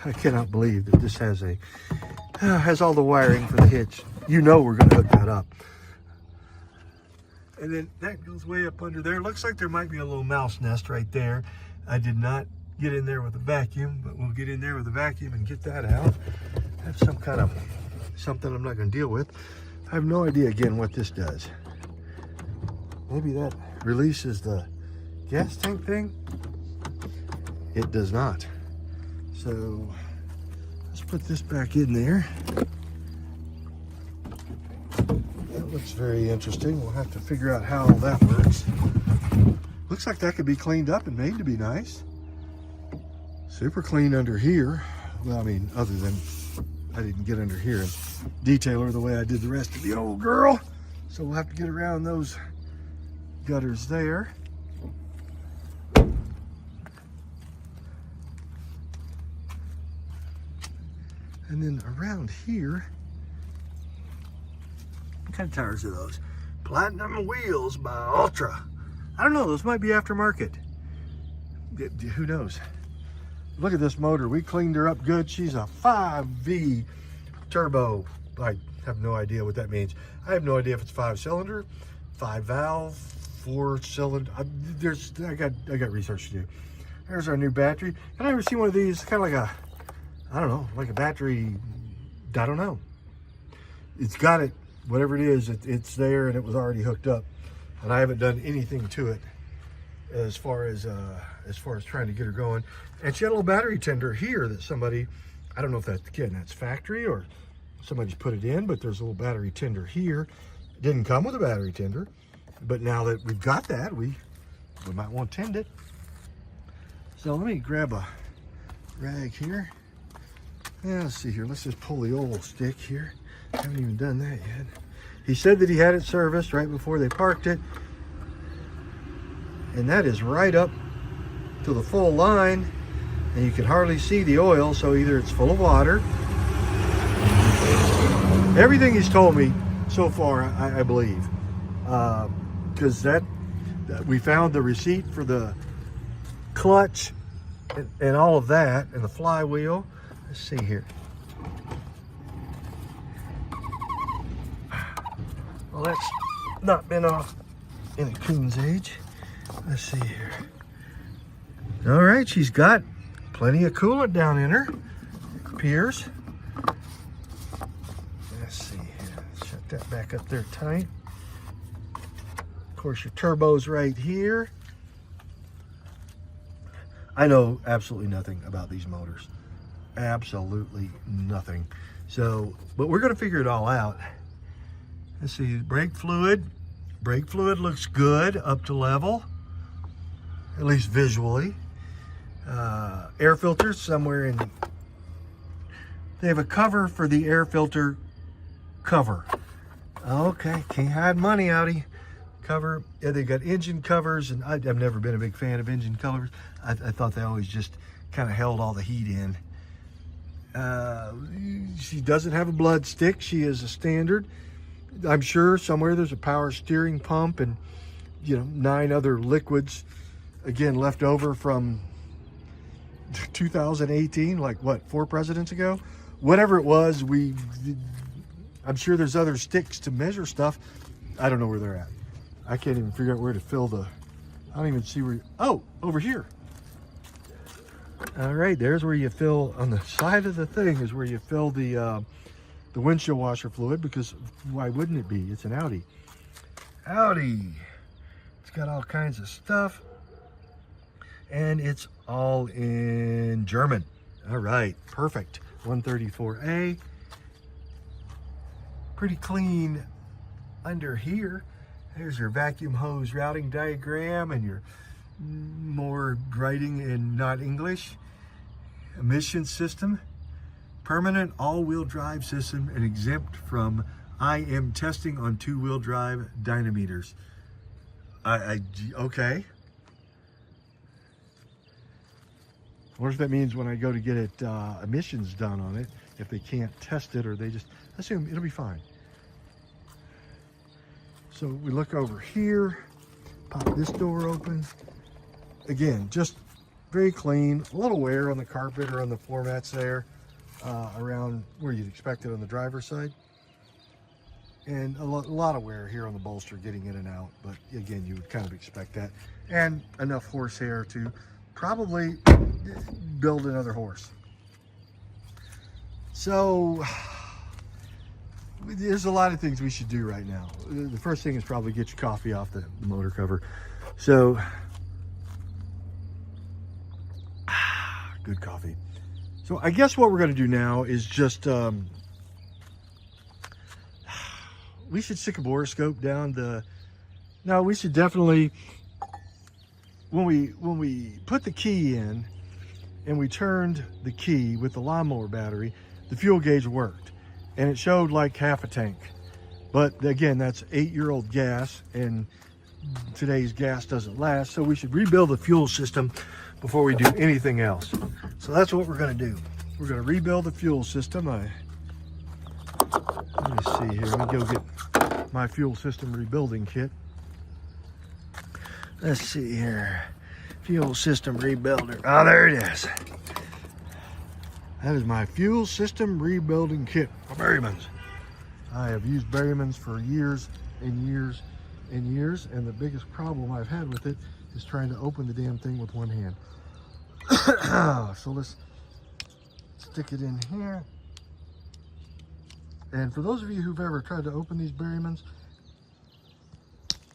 I cannot believe that this has all the wiring for the hitch. You know we're going to hook that up. And then that goes way up under there. Looks like there might be a little mouse nest right there. I did not get in there with a vacuum, but we'll get in there with a vacuum and get that out. That's some kind of something I'm not going to deal with. I have no idea again what this does. Maybe that releases the gas tank thing. It does not. So let's put this back in there. That looks very interesting. We'll have to figure out how that works. Looks like that could be cleaned up and made to be nice. Super clean under here. Well, I mean, other than I didn't get under here and detail her the way I did the rest of the old girl. So we'll have to get around those gutters there. And then around here, what kind of tires are those? Platinum wheels by Ultra. I don't know, those might be aftermarket. Who knows? Look at this motor. We cleaned her up good. She's a 5V turbo. I have no idea what that means. I have no idea if it's 5-cylinder, 5-valve, 4-cylinder. I got research to do. There's our new battery. I never seen one of these. Kind of like a, I don't know, like a battery. I don't know. It's got it. Whatever it is, it's there and it was already hooked up. And I haven't done anything to it as far as trying to get her going. And she had a little battery tender here that somebody, I don't know if that's, again, that's factory or somebody's put it in, but there's a little battery tender here. It didn't come with a battery tender, but now that we've got that, we might want to tend it. So let me grab a rag here. Yeah, let's see here. Let's just pull the oil stick here. Haven't even done that yet. He said that he had it serviced right before they parked it. And that is right up to the full line. And you can hardly see the oil, so either it's full of water. Everything he's told me so far, I believe. Because we found the receipt for the clutch and all of that, and the flywheel. Let's see here. Well, that's not been off in a coon's age. Let's see here. All right, she's got plenty of coolant down in her. It appears. Let's see here. Shut that back up there tight. Of course, your turbo's right here. I know absolutely nothing about these motors. Absolutely nothing. So, but we're gonna figure it all out. Let's see, brake fluid. Brake fluid looks good, up to level, at least visually. Air filters somewhere in, they have a cover for the air filter cover. Okay, can't hide money, Audi. Cover, yeah, they got engine covers, and I've never been a big fan of engine covers. I thought they always just kind of held all the heat in. She doesn't have a blood stick. She is a standard. I'm sure somewhere there's a power steering pump and, 9 other liquids, again, left over from 2018, like what, 4 presidents ago? Whatever it was, I'm sure there's other sticks to measure stuff. I don't know where they're at. I can't even figure out where to fill the, I don't even see where, oh, over here. All right, there's where you fill, on the side of the thing is where you fill the windshield washer fluid, because why wouldn't it be? It's an Audi. Audi. It's got all kinds of stuff. And it's all in German. All right, perfect. 134A. Pretty clean under here. There's your vacuum hose routing diagram and your more writing in not English. Emission system. Permanent all-wheel drive system and exempt from IM testing on 2-wheel drive dynameters. Okay. I wonder if that means when I go to get it emissions done on it, if they can't test it or they just assume it'll be fine. So we look over here, pop this door open. Again, just very clean, a little wear on the carpet or on the floor mats there. Around where you'd expect it on the driver's side, and a lot of wear here on the bolster getting in and out, but again, you would kind of expect that, and enough horsehair to probably build another horse. So there's a lot of things we should do right now. The first thing is probably get your coffee off the motor cover. So good coffee. So I guess what we're going to do now is just we should stick a borescope down the. No, we should definitely, when we put the key in and we turned the key with the lawnmower battery, the fuel gauge worked and it showed like half a tank. But again, that's 8-year-old gas, and today's gas doesn't last, so we should rebuild the fuel system before we do anything else. So that's what we're going to do. We're going to rebuild the fuel system. Let me see here. Let me go get my fuel system rebuilding kit. Let's see here. Fuel system rebuilder. Oh, there it is. That is my fuel system rebuilding kit for Berryman's. I have used Berryman's for years and years and years, and the biggest problem I've had with it is trying to open the damn thing with one hand. So let's stick it in here. And for those of you who've ever tried to open these Berryman's,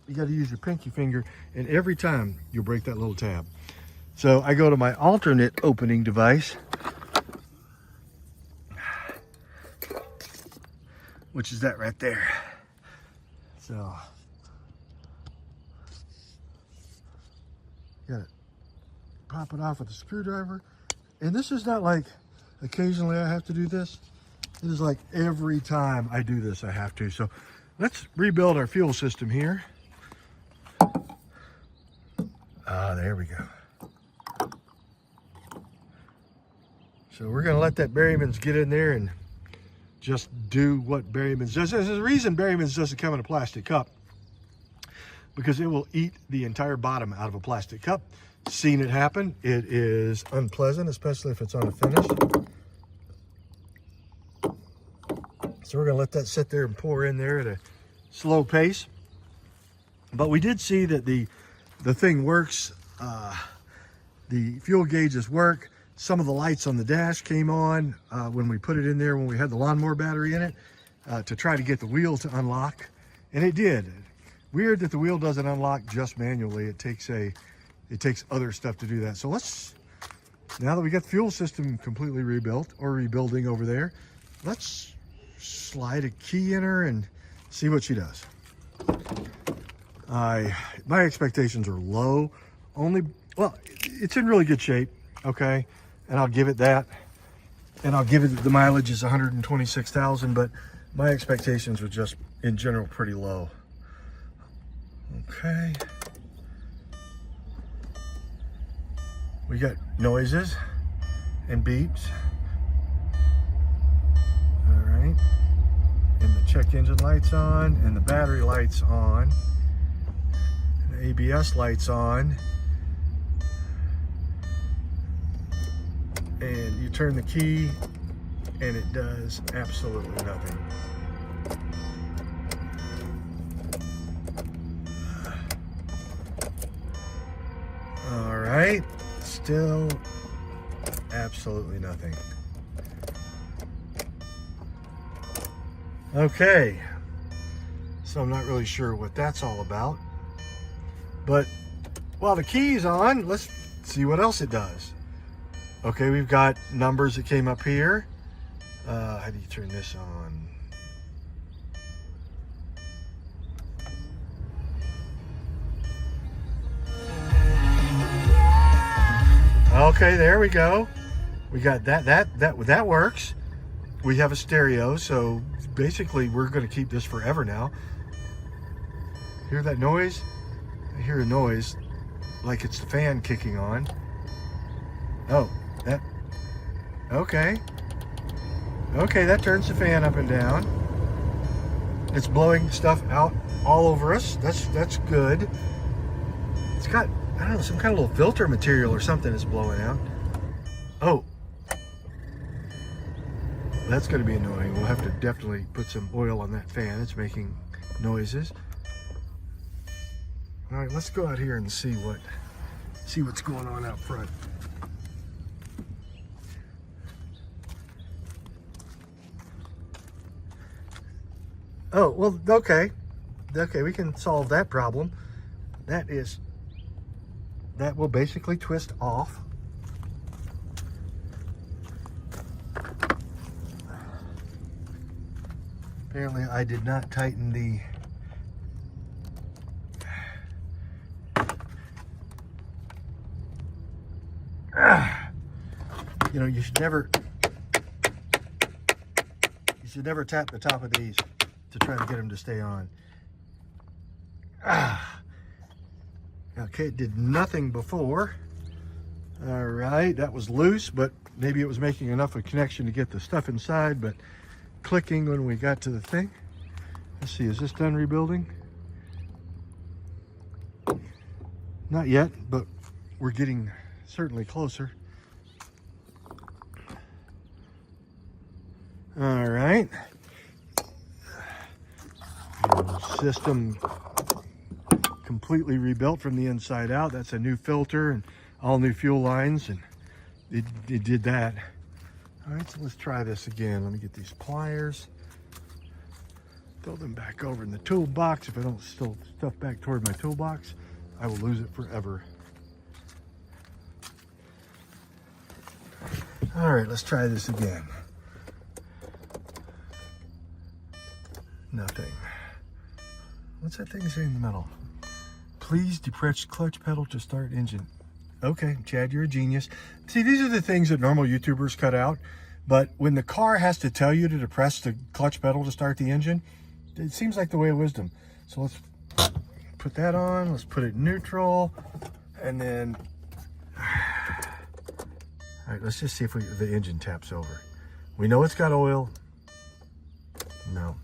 you got to use your pinky finger, and every time you'll break that little tab. So I go to my alternate opening device, which is that right there. So got to pop it off with a screwdriver. And this is not like occasionally I have to do this. It is like every time I do this I have to. So let's rebuild our fuel system here. There we go. So we're gonna let that Berryman's get in there and just do what Berryman's does. There's a reason Berryman's doesn't come in a plastic cup, because it will eat the entire bottom out of a plastic cup. Seen it happen. It is unpleasant, especially if it's on a finish. So we're gonna let that sit there and pour in there at a slow pace. But we did see that the thing works. The fuel gauges work. Some of the lights on the dash came on when we put it in there, when we had the lawnmower battery in it, to try to get the wheel to unlock, and it did. Weird that the wheel doesn't unlock just manually. It takes other stuff to do that. So let's, now that we got the fuel system completely rebuilt, or rebuilding over there, let's slide a key in her and see what she does. My expectations are low. Well, it's in really good shape, okay, and I'll give it that, and I'll give it the mileage is 126,000, but my expectations were just in general pretty low. Okay, we got noises and beeps. All right, and the check engine lights on, and the battery lights on, and the ABS lights on. And you turn the key and it does absolutely nothing. All right, still absolutely nothing. Okay, so I'm not really sure what that's all about, but while the key's on, let's see what else it does. Okay, we've got numbers that came up here. How do you turn this on? Okay, there we go. We got that works. We have a stereo, so basically we're going to keep this forever now. Hear that noise? I hear a noise like it's the fan kicking on. Oh, that, okay, that turns the fan up and down. It's blowing stuff out all over us. That's good. It's got, I don't know, some kind of little filter material or something is blowing out. Oh, that's going to be annoying. We'll have to definitely put some oil on that fan. It's making noises. All right, let's go out here and see see what's going on out front. Oh, well, okay. Okay, we can solve that problem. That will basically twist off. Apparently I did not tighten the you know, you should never tap the top of these to try to get them to stay on. Okay, it did nothing before. All right, that was loose, but maybe it was making enough of a connection to get the stuff inside, but clicking when we got to the thing. Let's see, is this done rebuilding? Not yet, but we're getting certainly closer. All right. System completely rebuilt from the inside out. That's a new filter and all new fuel lines, and it did that. All right, so let's try this again. Let me get these pliers, throw them back over in the toolbox. If I don't still stuff back toward my toolbox, I will lose it forever. All right, let's try this again. Nothing. What's that thing saying in the middle? Please depress clutch pedal to start engine. Okay, Chad, you're a genius. See, these are the things that normal YouTubers cut out, but when the car has to tell you to depress the clutch pedal to start the engine, it seems like the way of wisdom. So let's put that on, let's put it in neutral, and then, all right, let's just see if the engine taps over. We know it's got oil. No.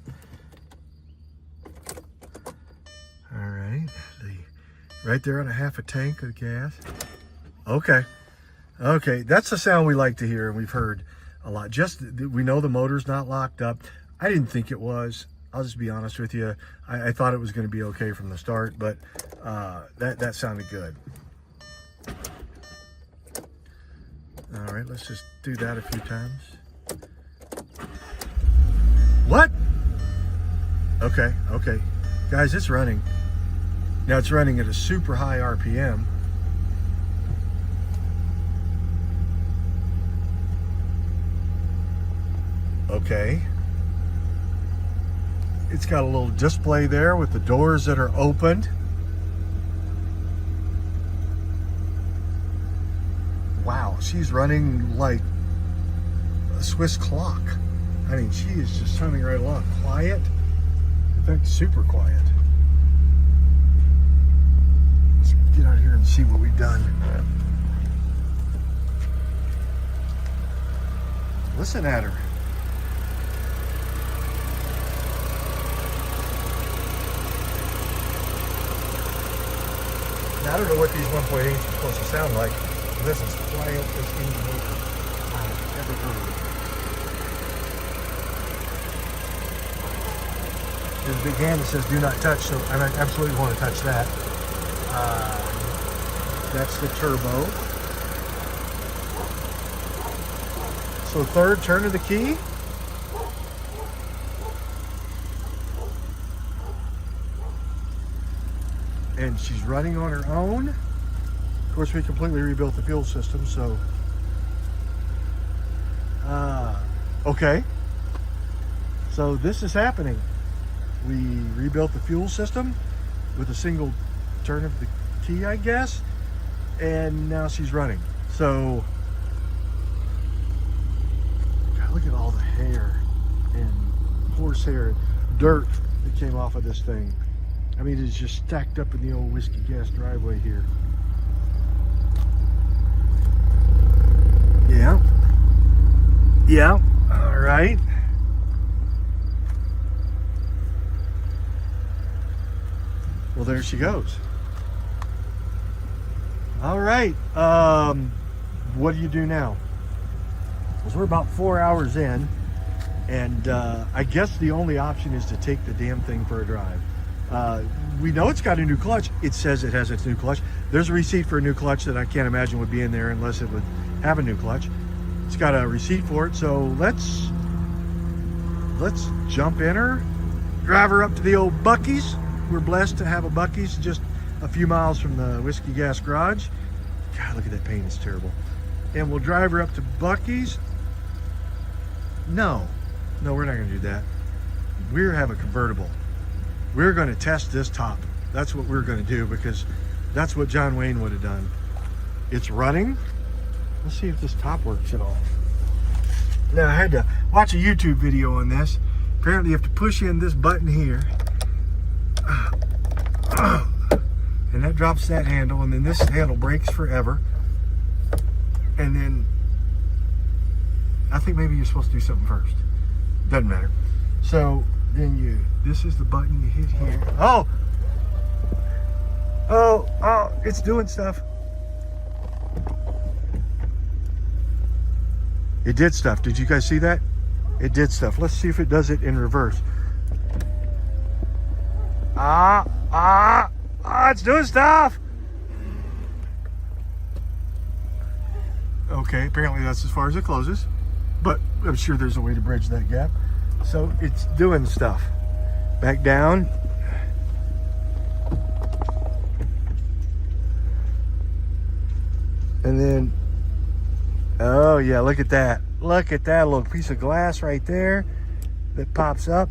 All right, right there on a half a tank of gas. Okay, okay, that's the sound we like to hear and we've heard a lot. Just, we know the motor's not locked up. I didn't think it was. I'll just be honest with you. I thought it was going to be okay from the start, but that sounded good. All right, let's just do that a few times. What? Okay, okay. Guys, it's running. Now it's running at a super high RPM. Okay. It's got a little display there with the doors that are opened. Wow, she's running like a Swiss clock. I mean, she is just humming right along. Quiet. In fact, super quiet. Let's get out here and see what we've done. Listen at her. Now, I don't know what these 1.8s are supposed to sound like. This is quiet as any motor I've ever heard. There's a big hand that says do not touch, so I absolutely want to touch that. That's the turbo. So third turn of the key. And she's running on her own. Of course, we completely rebuilt the fuel system, so. Okay. So this is happening. We rebuilt the fuel system with a single turn of the key, I guess. And now she's running. So, God, look at all the hair and horsehair, dirt that came off of this thing. I mean, it's just stacked up in the old whiskey gas driveway here. Yeah. Yeah. All right. Well, there she goes. All right. What do you do now? Well, we're about 4 hours in, and I guess the only option is to take the damn thing for a drive. We know it's got a new clutch. It says it has its new clutch. There's a receipt for a new clutch that I can't imagine would be in there unless it would have a new clutch. It's got a receipt for it. So let's jump in her, drive her up to the old Buc-ee's. We're blessed to have a Buc-ee's just a few miles from the Whiskey Gas Garage. God, look at that paint, it's terrible. And we'll drive her up to Buc-ee's. No, we're not gonna do that. We have a convertible. We're gonna test this top. That's what we're gonna do, because that's what John Wayne would have done. It's running. Let's see if this top works at all. Now, I had to watch a YouTube video on this. Apparently you have to push in this button here. And that drops that handle, and then this handle breaks forever. And then I think maybe you're supposed to do something first. Doesn't matter. So then this is the button you hit here. Oh, it's doing stuff. It did stuff. Did you guys see that? It did stuff. Let's see if it does it in reverse. It's doing stuff. Okay, apparently that's as far as it closes, but I'm sure there's a way to bridge that gap. So it's doing stuff. Back down. And then, oh yeah, look at that. Look at that little piece of glass right there that pops up.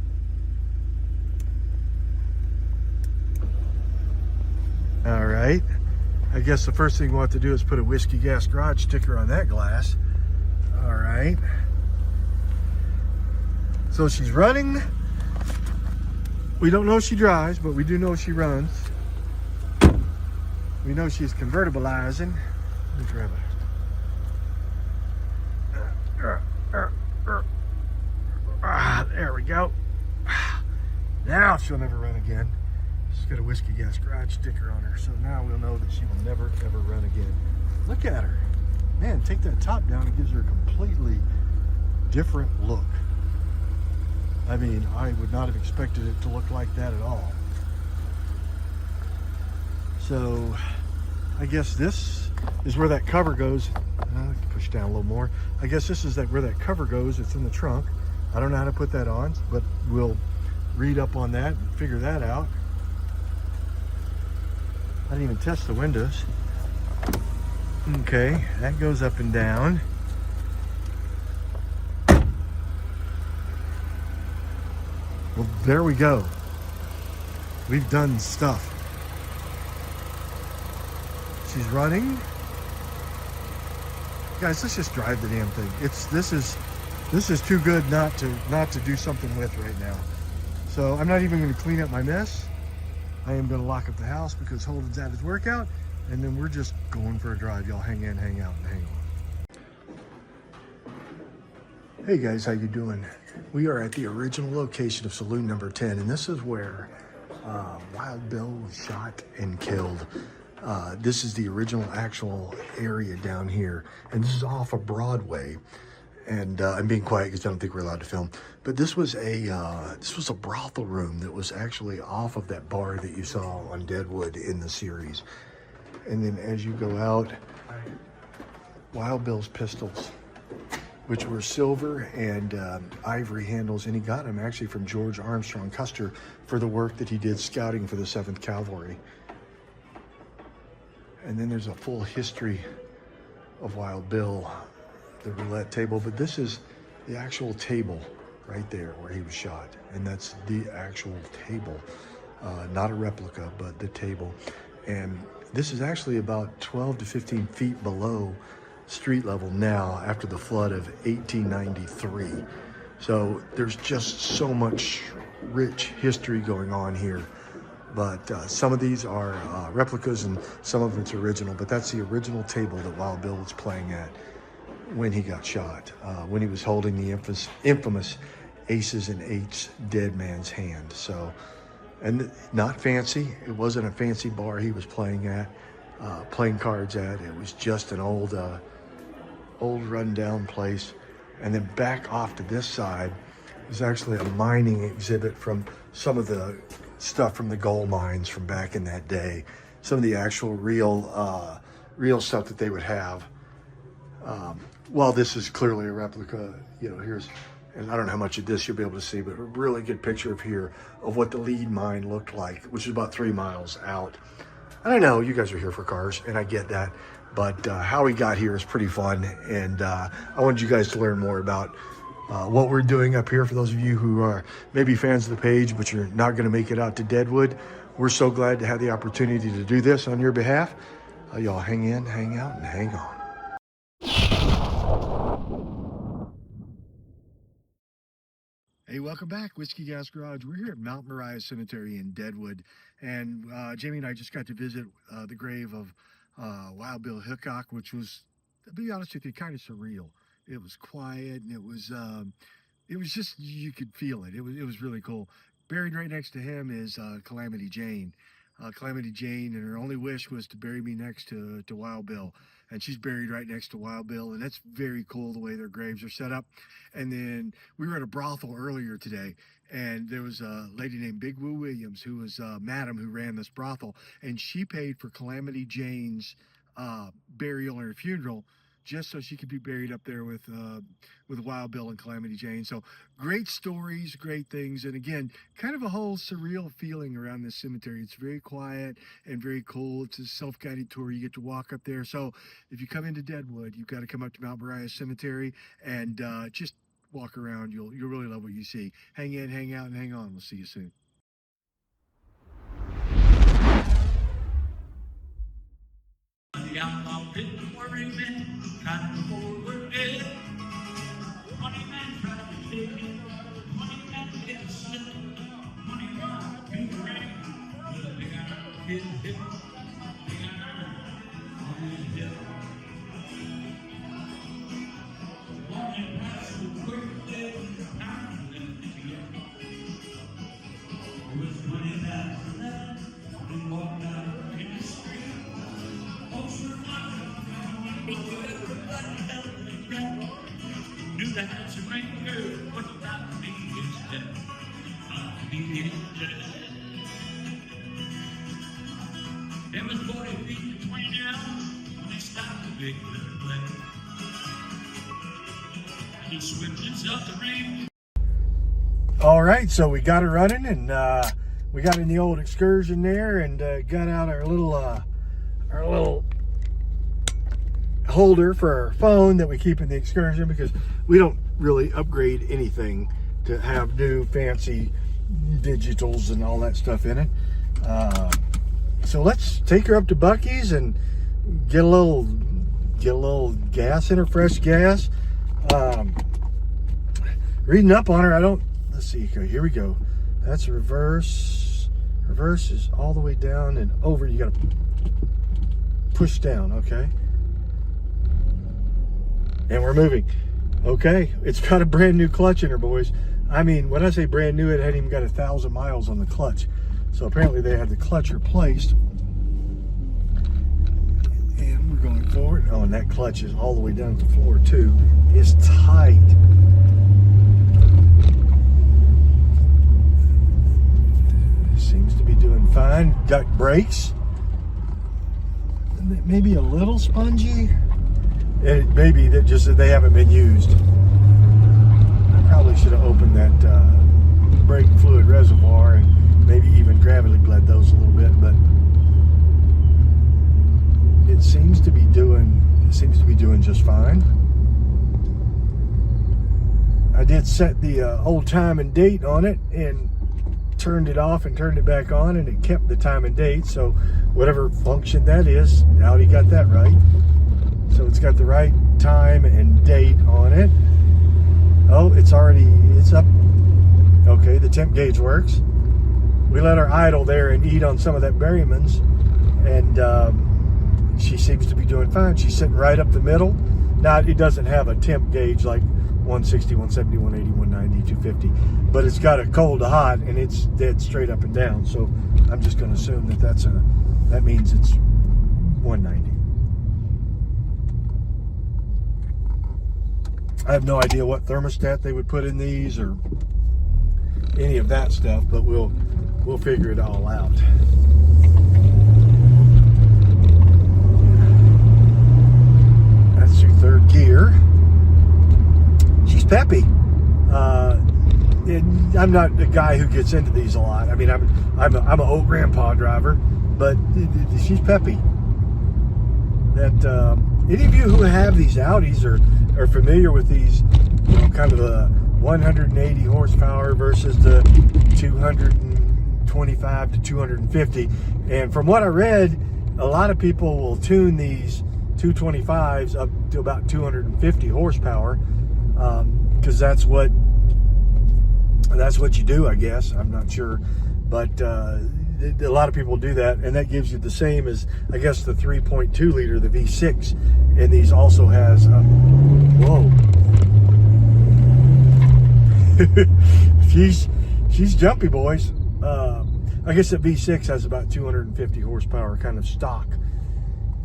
All right. I guess the first thing we'll have to do is put a Whiskey Gas Garage sticker on that glass. All right. So she's running. We don't know if she drives, but we do know she runs. We know she's convertibilizing. Let me grab it. There we go. Now she'll never run again. She's got a Whiskey Gas Garage sticker on her, so now we'll know that she will never ever run again. Look at her. Man, take that top down, it gives her a completely different look. I mean, I would not have expected it to look like that at all. So I guess this is where that cover goes. Push down a little more. I guess this is where that cover goes. It's in the trunk. I don't know how to put that on, but we'll read up on that and figure that out. I didn't even test the windows. Okay, that goes up and down. Well, there we go. We've done stuff. She's running. Guys, let's just drive the damn thing. This is too good not to do something with right now. So I'm not even going to clean up my mess. I am going to lock up the house because Holden's at his workout, and then we're just going for a drive. Y'all hang in, hang out, and hang on. Hey guys, how you doing? We are at the original location of Saloon number 10, and this is where Wild Bill was shot and killed. This is the original actual area down here, and this is off of Broadway. And I'm being quiet because I don't think we're allowed to film. But this was a brothel room that was actually off of that bar that you saw on Deadwood in the series. And then as you go out, Wild Bill's pistols, which were silver and ivory handles, and he got them actually from George Armstrong Custer for the work that he did scouting for the 7th Cavalry. And then there's a full history of Wild Bill, the roulette table, but this is the actual table right there where he was shot, and that's the actual table, not a replica, but the table. And this is actually about 12 to 15 feet below street level now after the flood of 1893. So there's just so much rich history going on here. But some of these are replicas and some of it's original, but that's the original table that Wild Bill was playing at when he got shot, when he was holding the infamous aces and eights dead man's hand. So, and not fancy. It wasn't a fancy bar he was playing at, playing cards at. It was just an old rundown place. And then back off to this side is actually a mining exhibit from some of the stuff from the gold mines from back in that day. Some of the actual real stuff that they would have. Well, this is clearly a replica. You know, here's, and I don't know how much of this you'll be able to see, but a really good picture of here of what the lead mine looked like, which is about 3 miles out. And I know you guys are here for cars, and I get that, but how we got here is pretty fun, and I wanted you guys to learn more about what we're doing up here. For those of you who are maybe fans of the page, but you're not going to make it out to Deadwood, we're so glad to have the opportunity to do this on your behalf. Y'all hang in, hang out, and hang on. Hey, welcome back, Whiskey Gas Garage. We're here at Mount Moriah Cemetery in Deadwood, and Jamie and I just got to visit the grave of Wild Bill Hickok, which was, to be honest with you, kind of surreal. It was quiet, and it was just, you could feel it. It was really cool. Buried right next to him is Calamity Jane. Calamity Jane, and her only wish was to bury me next to Wild Bill. And she's buried right next to Wild Bill, and that's very cool the way their graves are set up. And then we were at a brothel earlier today, and there was a lady named Big Woo Williams, who was madam who ran this brothel, and she paid for Calamity Jane's burial and her funeral just so she could be buried up there with Wild Bill and Calamity Jane. So great stories, great things, and again, kind of a whole surreal feeling around this cemetery. It's very quiet and very cool. It's a self-guided tour. You get to walk up there. So if you come into Deadwood, you've got to come up to Mount Moriah Cemetery and just walk around. You'll really love what you see. Hang in, hang out, and hang on. We'll see you soon. The outlaw didn't worry men, tried to forward dead. Money man tried to take it, money man didn't slip. Money man in the rain, but they got his hip. They got on his hip. Money passed the birthday, time to let it go. It was money that left, and walked out in the street. Knew that handsome rain girl, but without me instead. There was 40 feet between them when they stopped the big little play. He swims himself to rain. All right, so we got it running, and we got in the old excursion there, and got out our little holder for our phone that we keep in the excursion, because we don't really upgrade anything to have new fancy digitals and all that stuff in it. So let's take her up to Buc-ee's and get a little gas in her, fresh gas. Reading up on her, let's see, okay, here we go. That's reverse. Reverse is all the way down and over. You gotta push down, okay? And we're moving. Okay, it's got a brand new clutch in her, boys. I mean, when I say brand new, it hadn't even got 1,000 miles on the clutch. So apparently they had the clutch replaced. And we're going forward. Oh, and that clutch is all the way down to the floor too. It's tight. Seems to be doing fine. Got brakes. Maybe a little spongy. It may be that just that they haven't been used. I probably should have opened that brake fluid reservoir and maybe even gravity bled those a little bit, but it seems to be doing just fine. I did set the old time and date on it and turned it off and turned it back on, and it kept the time and date. So whatever function that is, Audi got that right. So it's got the right time and date on it. Oh, it's up. Okay, the temp gauge works. We let her idle there and eat on some of that Berryman's, and she seems to be doing fine. She's sitting right up the middle. Now, it doesn't have a temp gauge like 160, 170, 180, 190, 250, but it's got a cold to hot, and it's dead straight up and down. So I'm just going to assume that means it's 190. I have no idea what thermostat they would put in these or any of that stuff, but we'll we'll figure it all out. That's through third gear. She's peppy. And I'm not a guy who gets into these a lot. I mean, I'm an old grandpa driver, but she's peppy. That any of you who have these Audis are familiar with these, you know, kind of the 180 horsepower versus the 225 to 250. And from what I read, a lot of people will tune these 225s up to about 250 horsepower, because that's what you do, I guess. I'm not sure, but a lot of people do that, and that gives you the same as, I guess, the 3.2 liter, the V6, and these also has whoa. she's jumpy, boys. I guess the V6 has about 250 horsepower kind of stock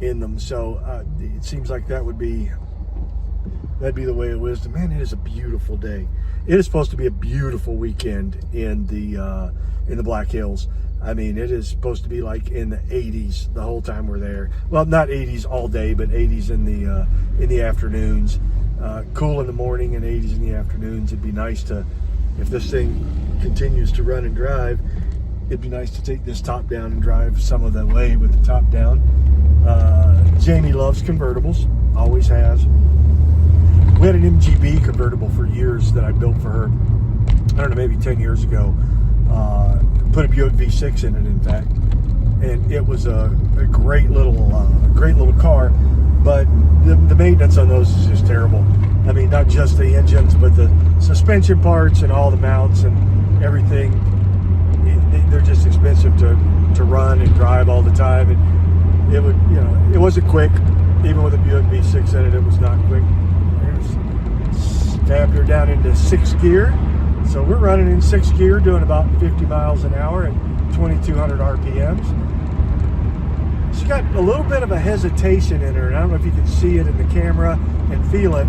in them, so it seems like that'd be the way it was. Man, it is a beautiful day. It is supposed to be a beautiful weekend in the Black Hills. I mean, it is supposed to be like in the 80s the whole time we're there. Well, not 80s all day, but 80s in the afternoons. Cool in the morning and 80s in the afternoons. It'd be nice to, if this thing continues to run and drive, it'd be nice to take this top down and drive some of the way with the top down. Jamie loves convertibles, always has. We had an MGB convertible for years that I built for her. I don't know, maybe 10 years ago. Put a Buick V6 in it, in fact, and it was a great little car. But the maintenance on those is just terrible. I mean, not just the engines, but the suspension parts and all the mounts and everything. They're just expensive to run and drive all the time. And it would, you know, it wasn't quick. Even with a Buick V6 in it, it was not quick. Stabbed her down into 6th gear. So we're running in 6th gear, doing about 50 miles an hour at 2,200 RPMs. She's got a little bit of a hesitation in her, and I don't know if you can see it in the camera and feel it.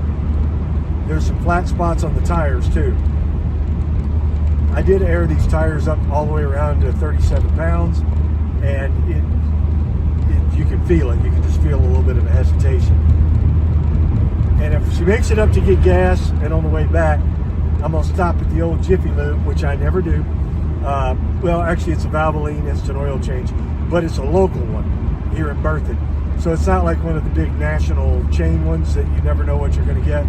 There's some flat spots on the tires too. I did air these tires up all the way around to 37 pounds, and you can feel it. You can just feel a little bit of a hesitation. And if she makes it up to get gas, and on the way back, I'm going to stop at the old Jiffy Lube, which I never do. Well, actually, it's a Valvoline instant oil change, but it's a local one here in Berthoud. So it's not like one of the big national chain ones that you never know what you're going to get.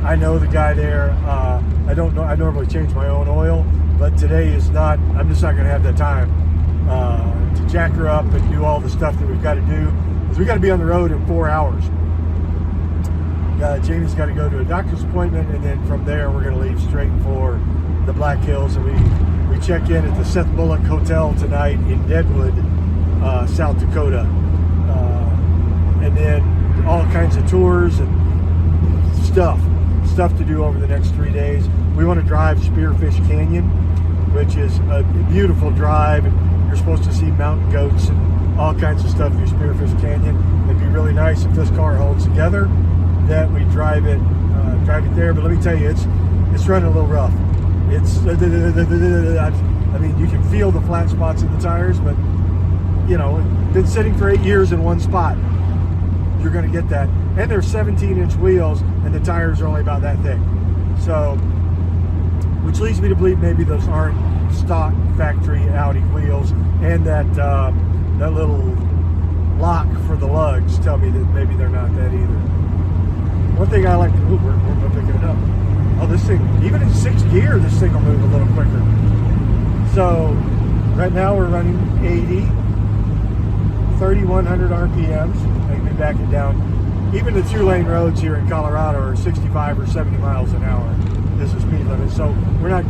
I know the guy there. I don't know. I normally change my own oil, but today is not. I'm just not going to have the time to jack her up and do all the stuff that we've got to do, because we got to be on the road in 4 hours. Jamie's got to go to a doctor's appointment, and then from there we're going to leave straight for the Black Hills, and we check in at the Seth Bullock Hotel tonight in Deadwood, South Dakota, and then all kinds of tours and stuff to do over the next 3 days. We want to drive Spearfish Canyon, which is a beautiful drive, and you're supposed to see mountain goats and all kinds of stuff through Spearfish Canyon. It'd be really nice if this car holds together, that we drive it there. But let me tell you, it's running a little rough. It's I mean, you can feel the flat spots in the tires, but you know, been sitting for 8 years in one spot, you're going to get that. And they're 17-inch wheels, and the tires are only about that thick. So, which leads me to believe maybe those aren't stock factory Audi wheels, and that little lock for the lugs tell me that maybe they're not that either. One thing I like to move, we're picking it up. Oh, this thing, even in 6th gear, this thing will move a little quicker. So, right now we're running 80, 3,100 RPMs. Let me back it down. Even the 2-lane roads here in Colorado are 65 or 70 miles an hour. This is speed limit, so we're not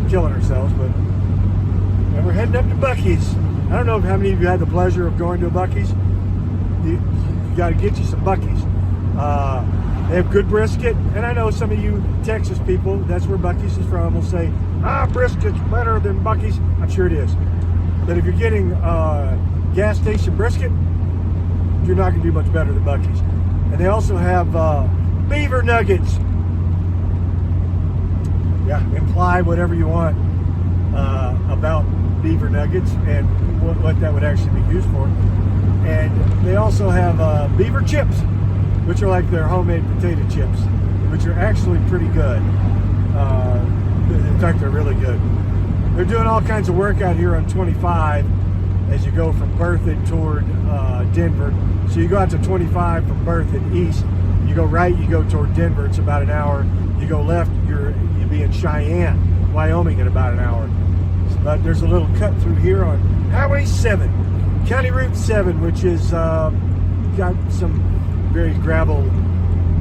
killing ourselves, but and we're heading up to Buc-ee's. I don't know how many of you had the pleasure of going to a Buc-ee's. You got to get you some Buc-ee's. They have good brisket, and I know some of you Texas people, that's where Buc-ee's is from, will say, brisket's better than Buc-ee's. I'm sure it is. But if you're getting gas station brisket, you're not going to do much better than Buc-ee's. And they also have beaver nuggets. Yeah, imply whatever you want about beaver nuggets and what that would actually be used for. And they also have beaver chips, which are like their homemade potato chips, which are actually pretty good. In fact, they're really good. They're doing all kinds of work out here on 25 as you go from Berthoud toward Denver. So you go out to 25 from Berthoud east. You go right, you go toward Denver. It's about an hour. You go left, you'll be in Cheyenne, Wyoming, in about an hour. But there's a little cut through here on Highway 7, County Route 7, which is got some very gravel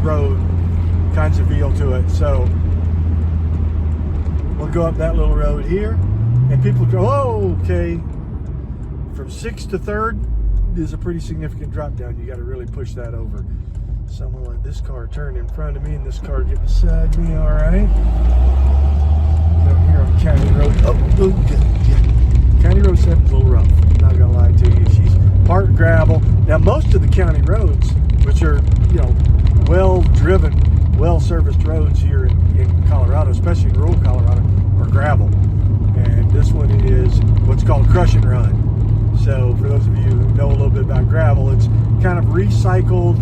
road kinds of feel to it. So we'll go up that little road here, and people go, oh, okay. From 6th to 3rd is a pretty significant drop down. You got to really push that over. So I'm gonna let this car turn in front of me and this car get beside me. All right. Down here on County Road. Oh, good. Yeah. County Road 7 is a little rough. I'm not gonna lie to you. She's part gravel. Now most of the county roads, which are, you know, well-driven, well-serviced roads here in Colorado, especially in rural Colorado, are gravel. And this one is what's called crush and run. So for those of you who know a little bit about gravel, it's kind of recycled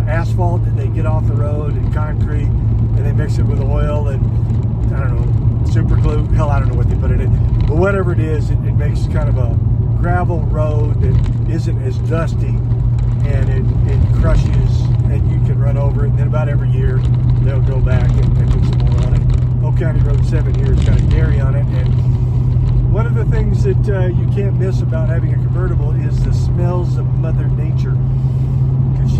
asphalt that they get off the road and concrete, and they mix it with oil and, I don't know, super glue. Hell, I don't know what they put in it. But whatever it is, it makes kind of a gravel road that isn't as dusty, and it crushes, and you can run over it. And then about every year, they'll go back and put some more on it. Old County Road 7 here has got a dairy on it, and one of the things that you can't miss about having a convertible is the smells of Mother Nature. Because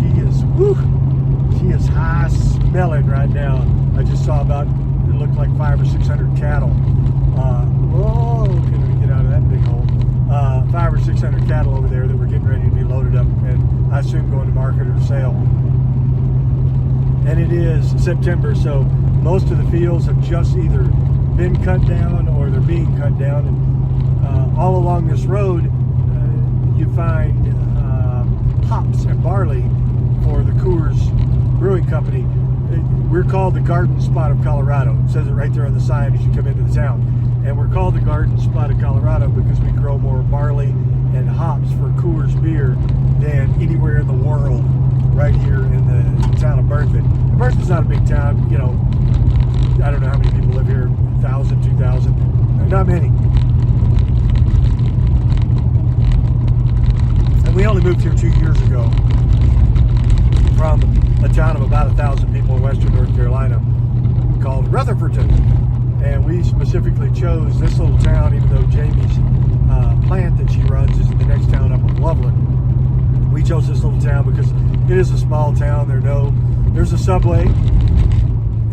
she is high smelling right now. I just saw about, it looked like 500 or 600 cattle. Can we get out of that big hole? 500 or 600 cattle over there that were getting ready to be loaded up, and I assume going to market or to sale. And it is September, so most of the fields have just either been cut down or they're being cut down. And all along this road, you find hops and barley for the Coors Brewing Company. We're called the Garden Spot of Colorado. It says it right there on the sign as you come into the town. And we're called the Garden Spot of Colorado because we grow more barley and hops for Coors beer than anywhere in the world, right here in the town of Berthoud. Berthoud's not a big town, you know. I don't know how many people live here, 1,000, 2,000, not many. And we only moved here 2 years ago from a town of about 1,000 people in western North Carolina called Rutherfordton. And we specifically chose this little town, even though Jamie's plant that she runs is in the next town up in Loveland. We chose this little town because it is a small town. There's a Subway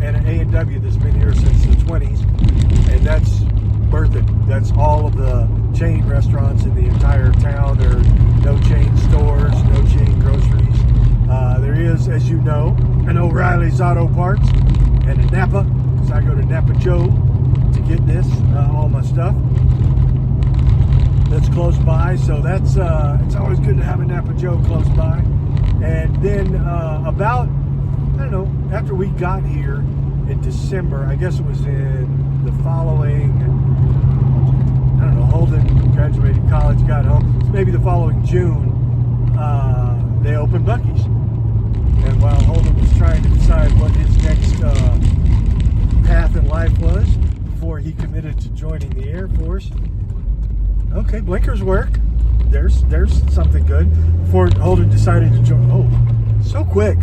and an A&W that's been here since the 20s, and that's Berthoud. That's all of the chain restaurants in the entire town. There are no chain stores, no chain groceries. There is, as you know, an O'Reilly's Auto Parts and a Napa, because I go to Napa Joe to get this, all my stuff that's close by. So that's it's always good to have a Napa Joe close by. And then about, I don't know, after we got here in December, I guess it was in the following, I don't know, Holden graduated college, got home, so maybe the following June, they opened Buc-ee's. And while Holden was trying to decide what his next path in life was before he committed to joining the Air Force, okay, blinkers work. There's something good. Before Holden decided to join, oh, so quick.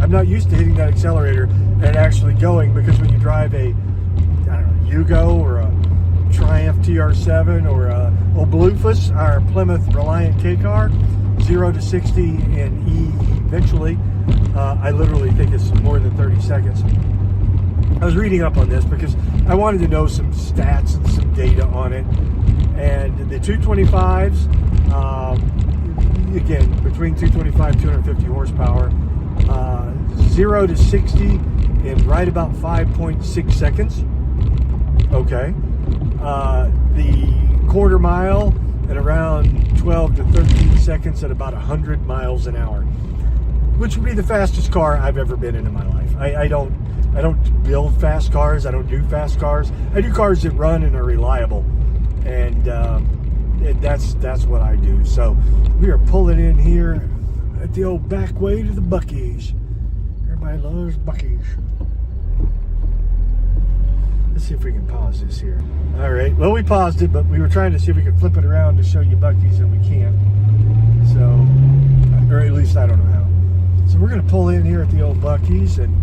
I'm not used to hitting that accelerator and actually going, because when you drive a, I don't know, Yugo or a Triumph TR7 or a Bluefus, our Plymouth Reliant K car, 0 to 60 and E eventually, I literally think it's more than 30 seconds. I was reading up on this because I wanted to know some stats and some data on it. And the 225s, again, between 225 and 250 horsepower, 0 to 60 in right about 5.6 seconds. Okay. The quarter mile at around 12 to 13 seconds at about 100 miles an hour, which would be the fastest car I've ever been in my life. I don't build fast cars. I don't do fast cars. I do cars that run and are reliable. and that's what I do. So we are pulling in here at the old back way to the Buc-ee's. Everybody loves Buc-ee's. Let's see if we can pause this here. All right. Well, we paused it, but we were trying to see if we could flip it around to show you Buc-ee's, and we can't. So, or at least I don't know how. So we're going to pull in here at the old Buc-ee's, and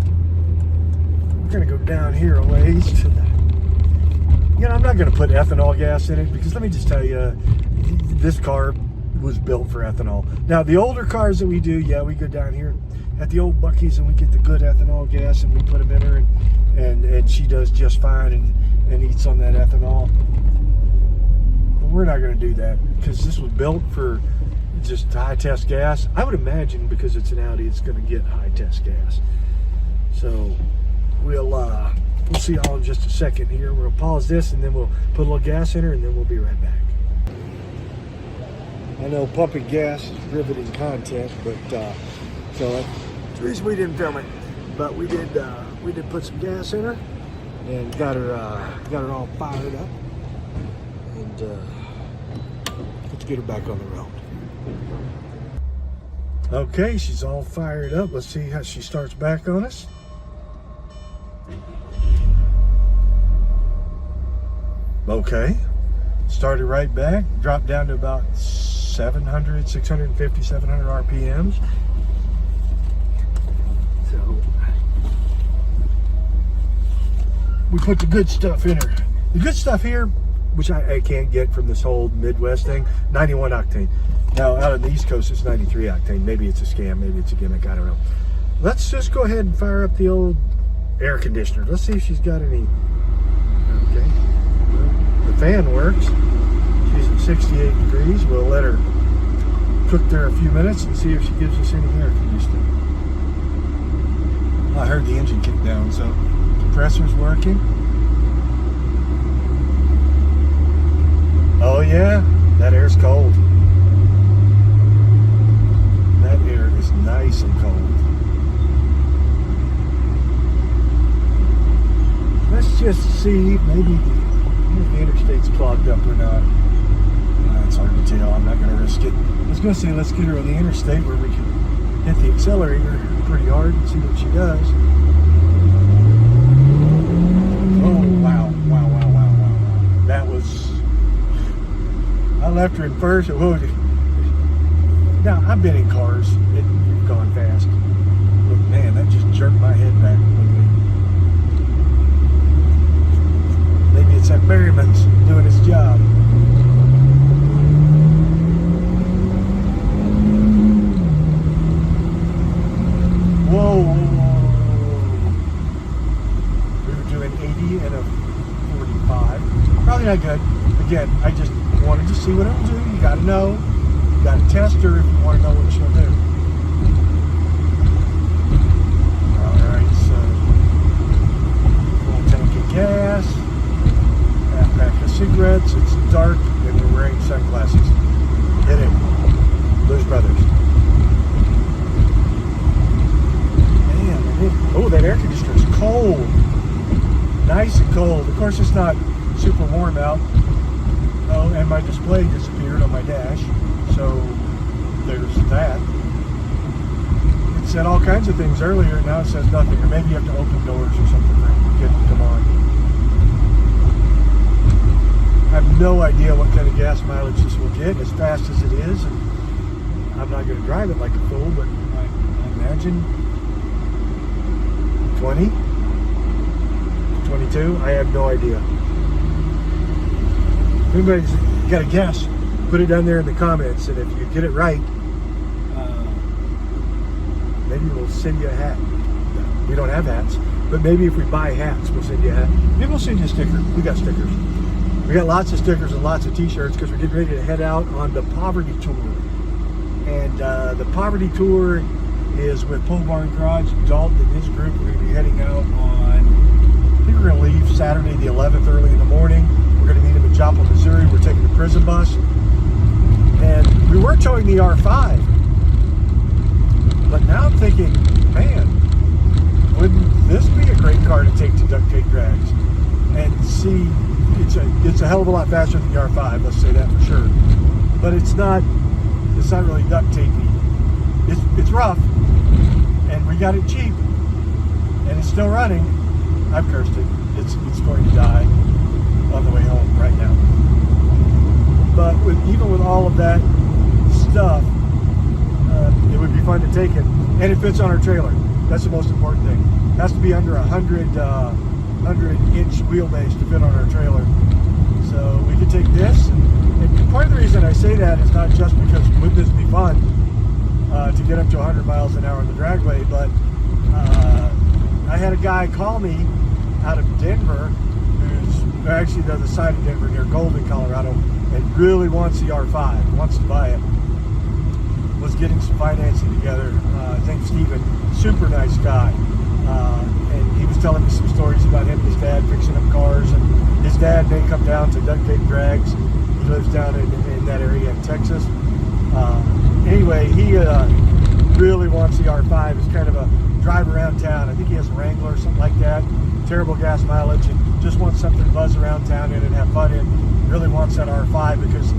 we're going to go down here a ways to the... You know, I'm not going to put ethanol gas in it, because let me just tell you, this car was built for ethanol. Now, the older cars that we do, yeah, we go down here at the old Buc-ee's and we get the good ethanol gas and we put them in her, and she does just fine and eats on that ethanol. But we're not going to do that, because this was built for just high test gas. I would imagine because it's an Audi, it's going to get high test gas. So we'll see y'all in just a second here. We'll pause this and then we'll put a little gas in her, and then we'll be right back. I know pumping gas is riveting content, but so that's the reason we didn't film it. But we did put some gas in her and got her all fired up, and let's get her back on the road. Okay, she's all fired up. Let's see how she starts back on us. Okay, started right back, dropped down to about 650, 700 RPMs. So we put the good stuff in her. The good stuff here, which I can't get from this whole Midwest thing, 91 octane. Now out on the East Coast it's 93 octane. Maybe it's a scam, maybe it's a gimmick, I don't know. Let's just go ahead and fire up the old air conditioner. Let's see if she's got any. Okay, the fan works. She's at 68 degrees. We'll let her cook there a few minutes and see if she gives us any air conditioning. I heard the engine kick down, so compressor's working. Oh yeah, that air's cold. That air is nice and cold. Let's just see, maybe the interstate's clogged up or not. It's hard to tell. I'm not going to risk it. I was going to say let's get her on the interstate where we can hit the accelerator pretty hard and see what she does. Oh, wow. That was... I left her in first. Now, I've been in cars. You've gone fast. But man, that just jerked my head back. Maybe it's that Merriman's doing its job. Whoa. We were doing 80 and a 45. Probably not good. Again, I just wanted to see what it'll do. You gotta know. You gotta test her if you want to know what she'll do. Alright, so full tank of gas, half pack of cigarettes, it's dark, and we're wearing sunglasses. Hit it. Blues Brothers. Oh, that air conditioner is cold. Nice and cold. Of course, it's not super warm out. Oh, and my display disappeared on my dash. So there's that. It said all kinds of things earlier, and now it says nothing. Or maybe you have to open doors or something to get it to come on. I have no idea what kind of gas mileage this will get, as fast as it is. And I'm not going to drive it like a fool, but I imagine 20, 22, I have no idea. If anybody's got a guess, put it down there in the comments, and if you get it right, maybe we'll send you a hat. We don't have hats, but maybe if we buy hats, we'll send you a hat. Maybe we'll send you a sticker. We got stickers. We got lots of stickers and lots of t-shirts because we're getting ready to head out on the Poverty Tour. And the Poverty Tour is with Pole Barn Garage. Dalton and his group are going to be heading out on, I think we're going to leave Saturday the 11th early in the morning. We're going to meet them in Joplin, Missouri. We're taking the prison bus. And we were towing the R5. But now I'm thinking, man, wouldn't this be a great car to take to Duct Tape Drags and see it's a hell of a lot faster than the R5. Let's say that for sure. But it's not really duct tapey. It's rough, and we got it cheap, and it's still running. I've cursed it. It's going to die on the way home right now. But even with all of that stuff, it would be fun to take it, and it fits on our trailer. That's the most important thing. It has to be under 100-inch wheelbase to fit on our trailer. So we could take this, and part of the reason I say that is not just because wouldn't this be fun to get up to 100 miles an hour on the dragway, but I had a guy call me out of Denver, who's actually the other side of Denver near Golden, Colorado, and really wants the R5, wants to buy it. Was getting some financing together. His name's Steven, super nice guy. And he was telling me some stories about him and his dad fixing up cars, and his dad may come down to duct tape drags. He lives down in that area in Texas. Anyway, he really wants the R5 as kind of a drive around town. I think he has a Wrangler or something like that. Terrible gas mileage, and just wants something to buzz around town in and have fun in. Really wants that R5 because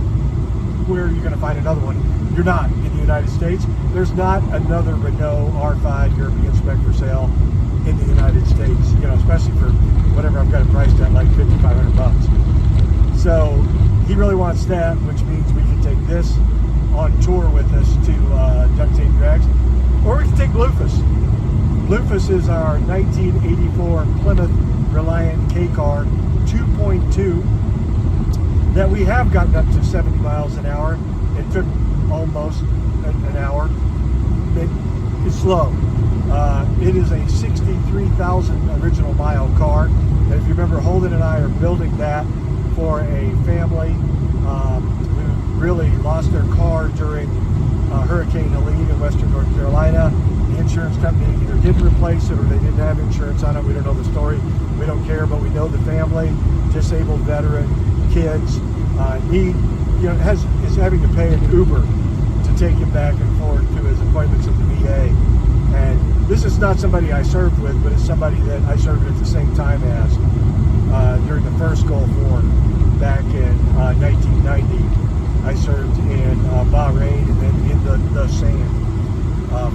where are you going to find another one? You're not in the United States. There's not another Renault R5 European spec for sale in the United States, you know, especially for whatever I've got it priced at, like $5,500. So he really wants that, which means we can take this on tour with us to duct tape drags, or we can take Bluefus. Bluefus is our 1984 Plymouth Reliant K car 2.2 that we have gotten up to 70 miles an hour. It took almost an hour. It's slow. It is a 63,000 original mile car. And if you remember, Holden and I are building that for a family who really lost their car during Hurricane Helene in western North Carolina. The insurance company either didn't replace it or they didn't have insurance on it. We don't know the story. We don't care, but we know the family, disabled veteran, kids. He is having to pay an Uber to take him back and forth to his appointments at the VA. And this is not somebody I served with, but it's somebody that I served at the same time as during the first Gulf War back in 1990. I served in Bahrain and then in the sand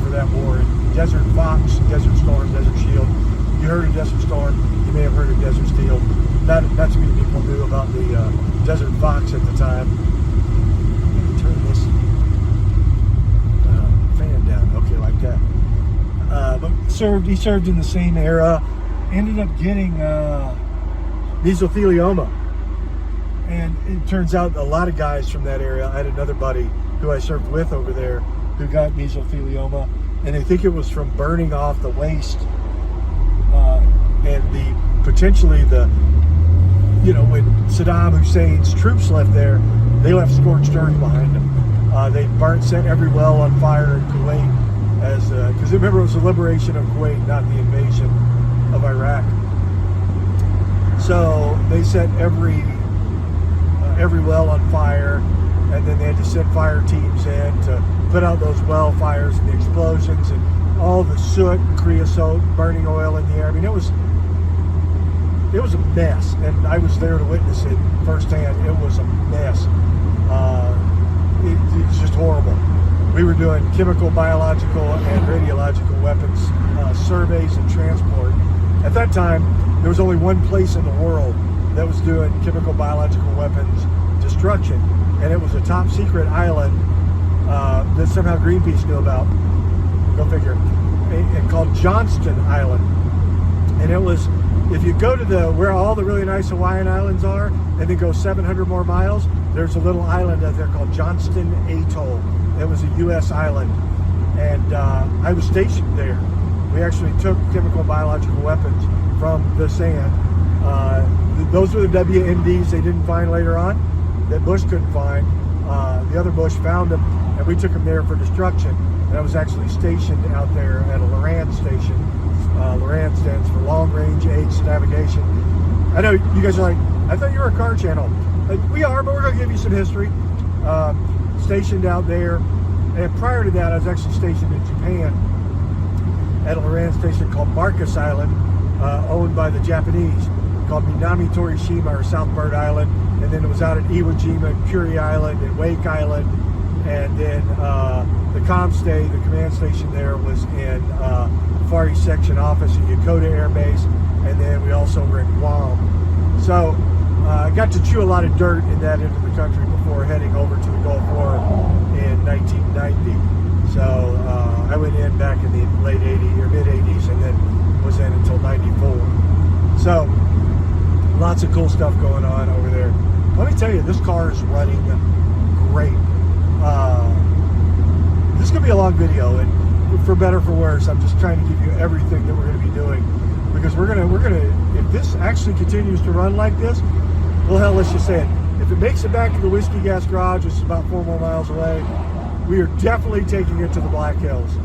for that war. Desert Fox, Desert Storm, Desert Shield. You heard of Desert Storm, you may have heard of Desert Steel. Not too many people knew about the Desert Fox at the time. Turn this fan down, okay, like that. But he served in the same era. Ended up getting mesothelioma. And it turns out a lot of guys from that area, I had another buddy who I served with over there who got mesothelioma, and they think it was from burning off the waste and potentially when Saddam Hussein's troops left there, they left scorched earth behind them. They set every well on fire in Kuwait because remember, it was the liberation of Kuwait, not the invasion of Iraq. So they set every well on fire, and then they had to send fire teams in to put out those well fires and the explosions and all the soot and creosote, burning oil in the air. I mean, it was a mess, and I was there to witness it firsthand. It was a mess. It's just horrible. We were doing chemical, biological, and radiological weapons surveys and transport. At that time, there was only one place in the world that was doing chemical, biological weapons destruction, and it was a top secret island that somehow Greenpeace knew about. Go figure. And called Johnston Island. And it was, if you go to where all the really nice Hawaiian islands are, and then go 700 more miles, there's a little island out there called Johnston Atoll. It was a U.S. island, and I was stationed there. We actually took chemical and biological weapons from the sand. Those were the WMDs they didn't find later on, that Bush couldn't find. The other Bush found them, and we took them there for destruction. And I was actually stationed out there at a LORAN station. LORAN stands for Long Range Aids Navigation. I know you guys are like, I thought you were a car channel. We are, but we're going to give you some history. Stationed out there. And prior to that, I was actually stationed in Japan at a LORAN station called Marcus Island, owned by the Japanese. called Minami Torishima or South Bird Island, and then it was out at Iwo Jima, Curie Island, and Wake Island, and then the the command station there was in Far East Section office at Yokota Air Base, and then we also were in Guam. So I got to chew a lot of dirt in that end of the country before heading over to the Gulf War in 1990. So I went in back in the late 80s or mid 80s, and then was in until 94. So lots of cool stuff going on over there. Let me tell you, this car is running great. This is gonna be a long video, and for better or for worse, I'm just trying to give you everything that we're gonna be doing, because we're gonna if this actually continues to run like this, well, hell, let's just say it. If it makes it back to the Whiskey Gas Garage, which is about 4 more miles away, we are definitely taking it to the Black Hills.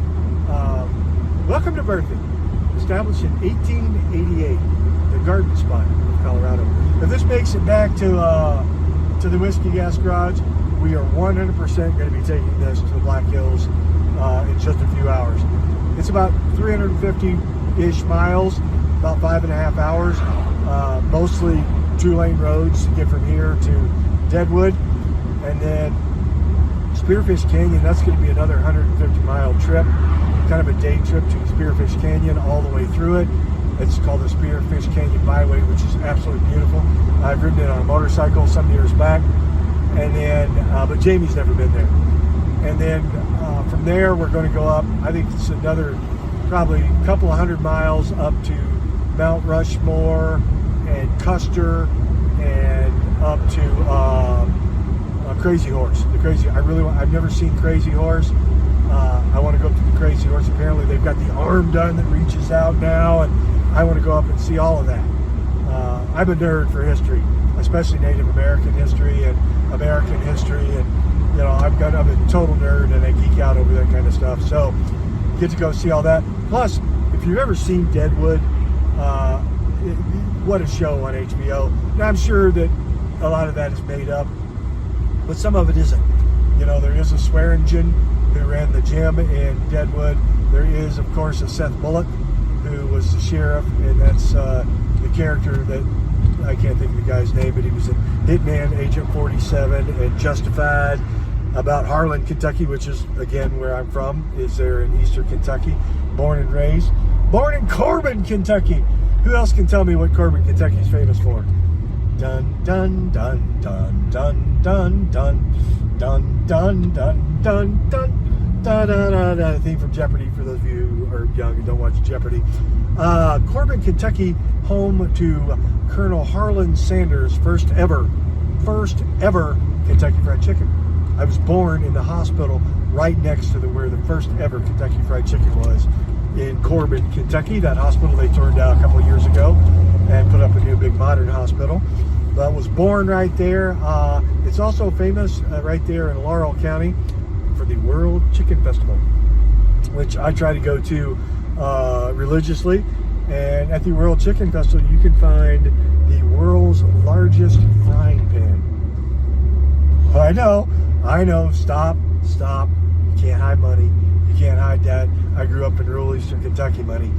Welcome to Berthoud, established in 1888, the garden spot of Colorado. If this makes it back to the Whiskey Gas Garage, we are 100% going to be taking this to the Black Hills in just a few hours. It's about 350-ish miles, about 5.5 hours, mostly 2-lane roads to get from here to Deadwood, and then Spearfish Canyon. That's going to be another 150-mile trip, kind of a day trip to Spearfish Canyon all the way through it. It's called the Spearfish Canyon Byway, which is absolutely beautiful. I've ridden it on a motorcycle some years back, and then but Jamie's never been there. And then from there we're going to go up, I think it's another probably a couple of 100 miles up to Mount Rushmore and Custer, and up to Crazy Horse. I've never seen Crazy Horse. I want to go up to the Crazy Horse. Apparently they've got the arm done that reaches out now, and I want to go up and see all of that. I'm a nerd for history, especially Native American history and American history, and I'm a total nerd, and I geek out over that kind of stuff. So get to go see all that. Plus, if you've ever seen Deadwood, what a show on HBO. Now, I'm sure that a lot of that is made up, but some of it isn't. There is a Swearingen who ran the gym in Deadwood. There is, of course, a Seth Bullock who was the sheriff, and that's the character that I can't think of the guy's name, but he was in Hitman, Agent 47, and Justified, about Harlan, Kentucky, which is, again, where I'm from, is there in Eastern Kentucky. Born and raised. Born in Corbin, Kentucky. Who else can tell me what Corbin, Kentucky is famous for? Dun, dun, dun, dun, dun, dun, dun, dun, dun, dun, dun, dun, da da da da. Theme from Jeopardy for those of you who are young and don't watch Jeopardy. Corbin, Kentucky, home to Colonel Harlan Sanders' first ever Kentucky Fried Chicken. I was born in the hospital right next to where the first ever Kentucky Fried Chicken was, in Corbin, Kentucky. That hospital they tore down a couple of years ago and put up a new big modern hospital. But I was born right there. It's also famous right there in Laurel County for the World Chicken Festival, which I try to go to religiously. And at the World Chicken Festival, you can find the world's largest frying pan. I know, stop. You can't hide money. You can't hide that. I grew up in rural Eastern Kentucky, money.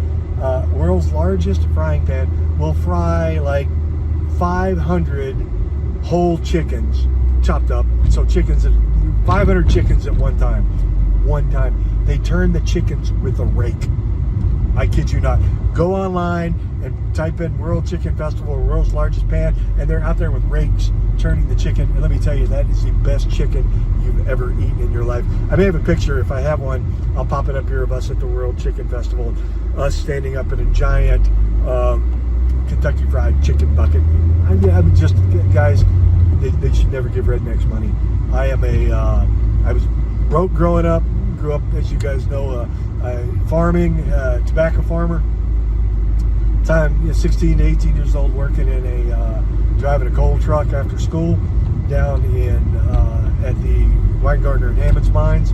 World's largest frying pan will fry like 500 whole chickens chopped up. So 500 chickens at one time. They turn the chickens with a rake. I kid you not. Go online and type in World Chicken Festival or World's Largest Pan, and they're out there with rakes turning the chicken. And let me tell you, that is the best chicken you've ever eaten in your life. I may have a picture. If I have one, I'll pop it up here of us at the World Chicken Festival, us standing up in a giant Kentucky Fried Chicken bucket. I'm just, guys, they should never give rednecks money. I was broke growing up. Grew up, as you guys know, farming, tobacco farmer. Time 16 to 18 years old, working in driving a coal truck after school down in at the Weingartner and Hammonds mines,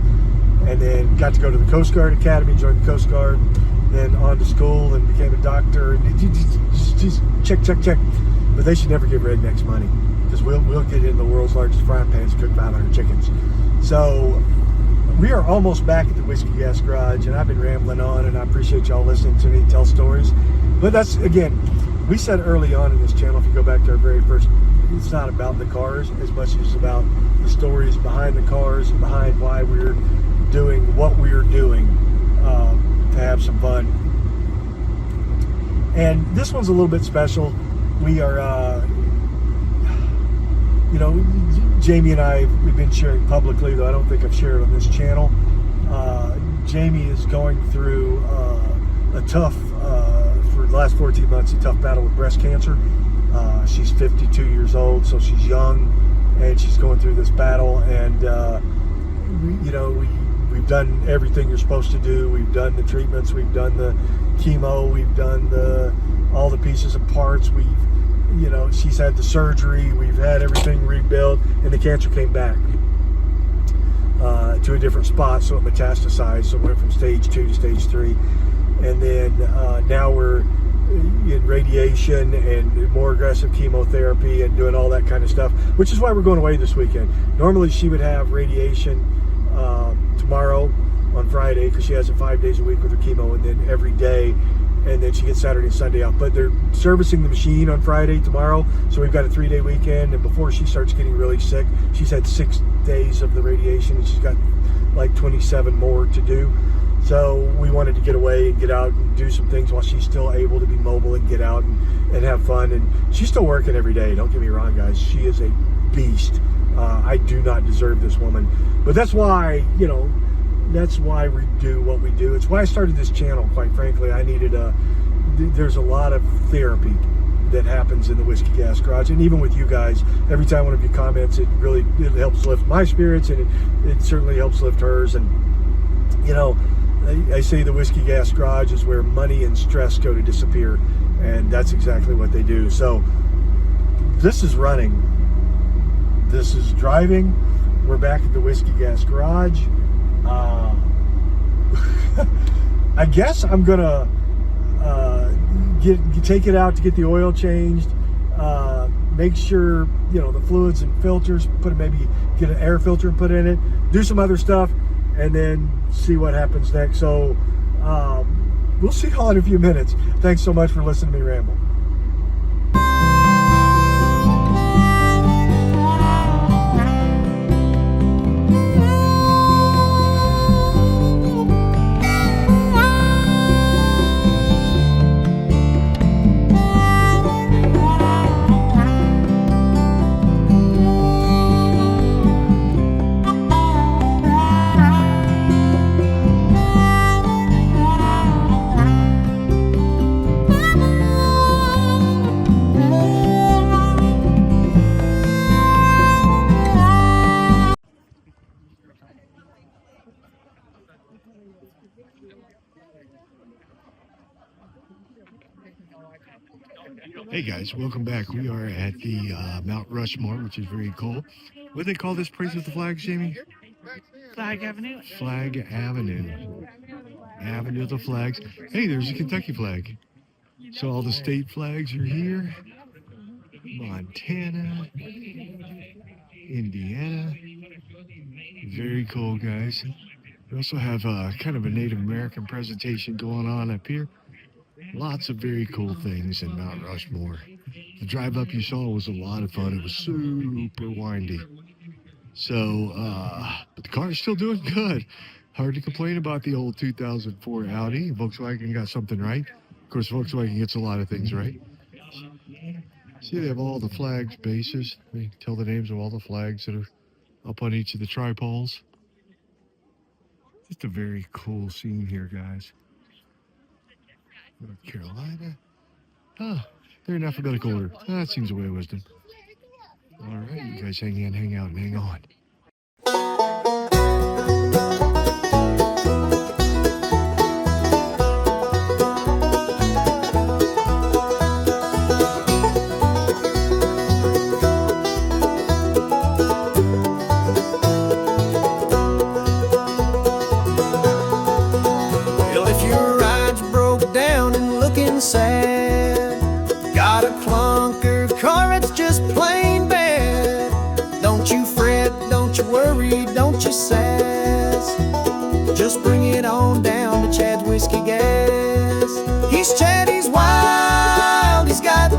and then got to go to the Coast Guard Academy, joined the Coast Guard, then on to school and became a doctor. And just check. But they should never give rednecks money, because we'll get in the world's largest frying pans and cook 500 chickens. So we are almost back at the Whiskey Gas Garage, and I've been rambling on, and I appreciate y'all listening to me tell stories. But that's, again, we said early on in this channel, if you go back to our very first, it's not about the cars as much as it's about the stories behind the cars and behind why we're doing what we're doing to have some fun. And this one's a little bit special. We are, you know, Jamie and I, we've been sharing publicly, though I don't think I've shared on this channel. Jamie is going through a tough, for the last 14 months, a tough battle with breast cancer. She's 52 years old, so she's young, and she's going through this battle. And we've done everything you're supposed to do. We've done the treatments, we've done the chemo, we've done all the pieces and parts. She's had the surgery, we've had everything rebuilt, and the cancer came back to a different spot, so it metastasized. So it went from stage 2 to stage 3, and then now we're in radiation and more aggressive chemotherapy and doing all that kind of stuff, which is why we're going away this weekend. Normally she would have radiation tomorrow on Friday, because she has it 5 days a week with her chemo, and then every day, and then she gets Saturday and Sunday off. But they're servicing the machine on Friday tomorrow, so we've got a 3-day weekend. And before she starts getting really sick, she's had 6 days of the radiation, and she's got like 27 more to do. So we wanted to get away and get out and do some things while she's still able to be mobile and get out and have fun. And she's still working every day, don't get me wrong, guys. She is a beast. I do not deserve this woman, but that's why, that's why we do what we do. It's why I started this channel, quite frankly. I needed there's a lot of therapy that happens in the Whiskey Gas Garage, and even with you guys, every time one of you comments, it helps lift my spirits, and it certainly helps lift hers. And I say the Whiskey Gas Garage is where money and stress go to disappear, and that's exactly what they do. So this is running, this is driving. We're back at the Whiskey Gas Garage. I guess I'm gonna take it out to get the oil changed, make sure the fluids and filters, maybe get an air filter and put in it, do some other stuff, and then see what happens next. So we'll see y'all in a few minutes. Thanks so much for listening to me ramble. Hey guys, welcome back. We are at the Mount Rushmore, which is very cool. What do they call this place with the flags, Jamie? Flag Avenue. Flag Avenue. Avenue of the flags. Hey, there's a Kentucky flag. So all the state flags are here. Montana. Indiana. Very cool, guys. We also have kind of a Native American presentation going on up here. Lots of very cool things in Mount Rushmore. The drive up you saw was a lot of fun. It was super windy. So, but the car is still doing good. Hard to complain about the old 2004 Audi. Volkswagen got something right. Of course, Volkswagen gets a lot of things right. See, they have all the flags, bases. They tell the names of all the flags that are up on each of the tripoles. Just a very cool scene here, guys. North Carolina. Oh, they're in alphabetical order. That seems a way of wisdom. All right, you guys hang in, hang out, and hang on. Well, if your ride's broke down and looking sad, got a clunker car, it's just plain bad. Don't you fret, don't you worry, don't you sass. Just bring it on down to Chad's Whiskey Gas. He's Chad, he's wild, he's got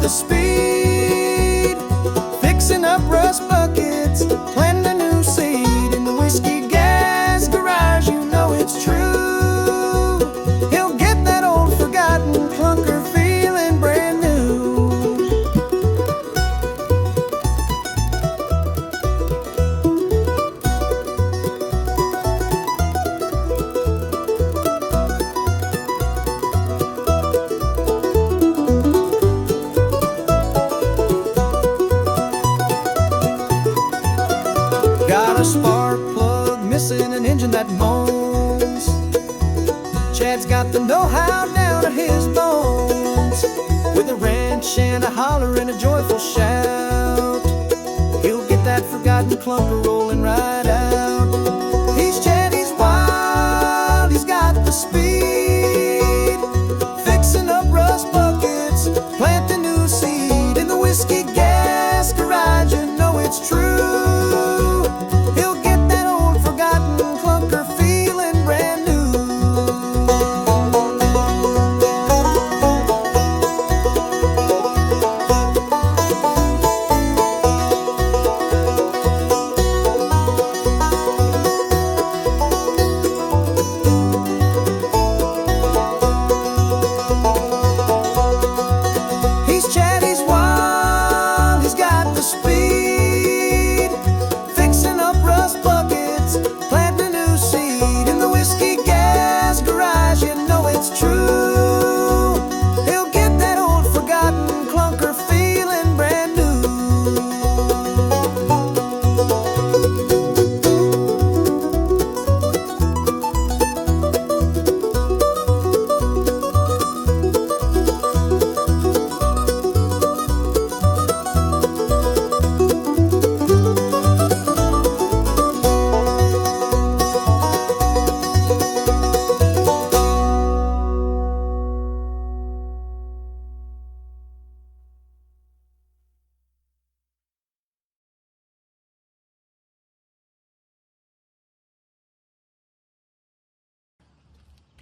Got a spark plug missing, an engine that moans. Chad's got the know-how down to his bones. With a wrench and a holler and a joyful shout, he'll get that forgotten clunker rolling right out. He's Chad, he's wild, he's got the speed, fixing up rust buckets, planting new seed in the whiskey gas garage. You know it's true, he'll get that old forgotten clunker feeling brand new. He's Chad, he's wild, he's got the speed, fixing up rust buckets, planting a new seed in the whiskey gas garage. You know it's true, he'll get that old forgotten clunker feeling brand new.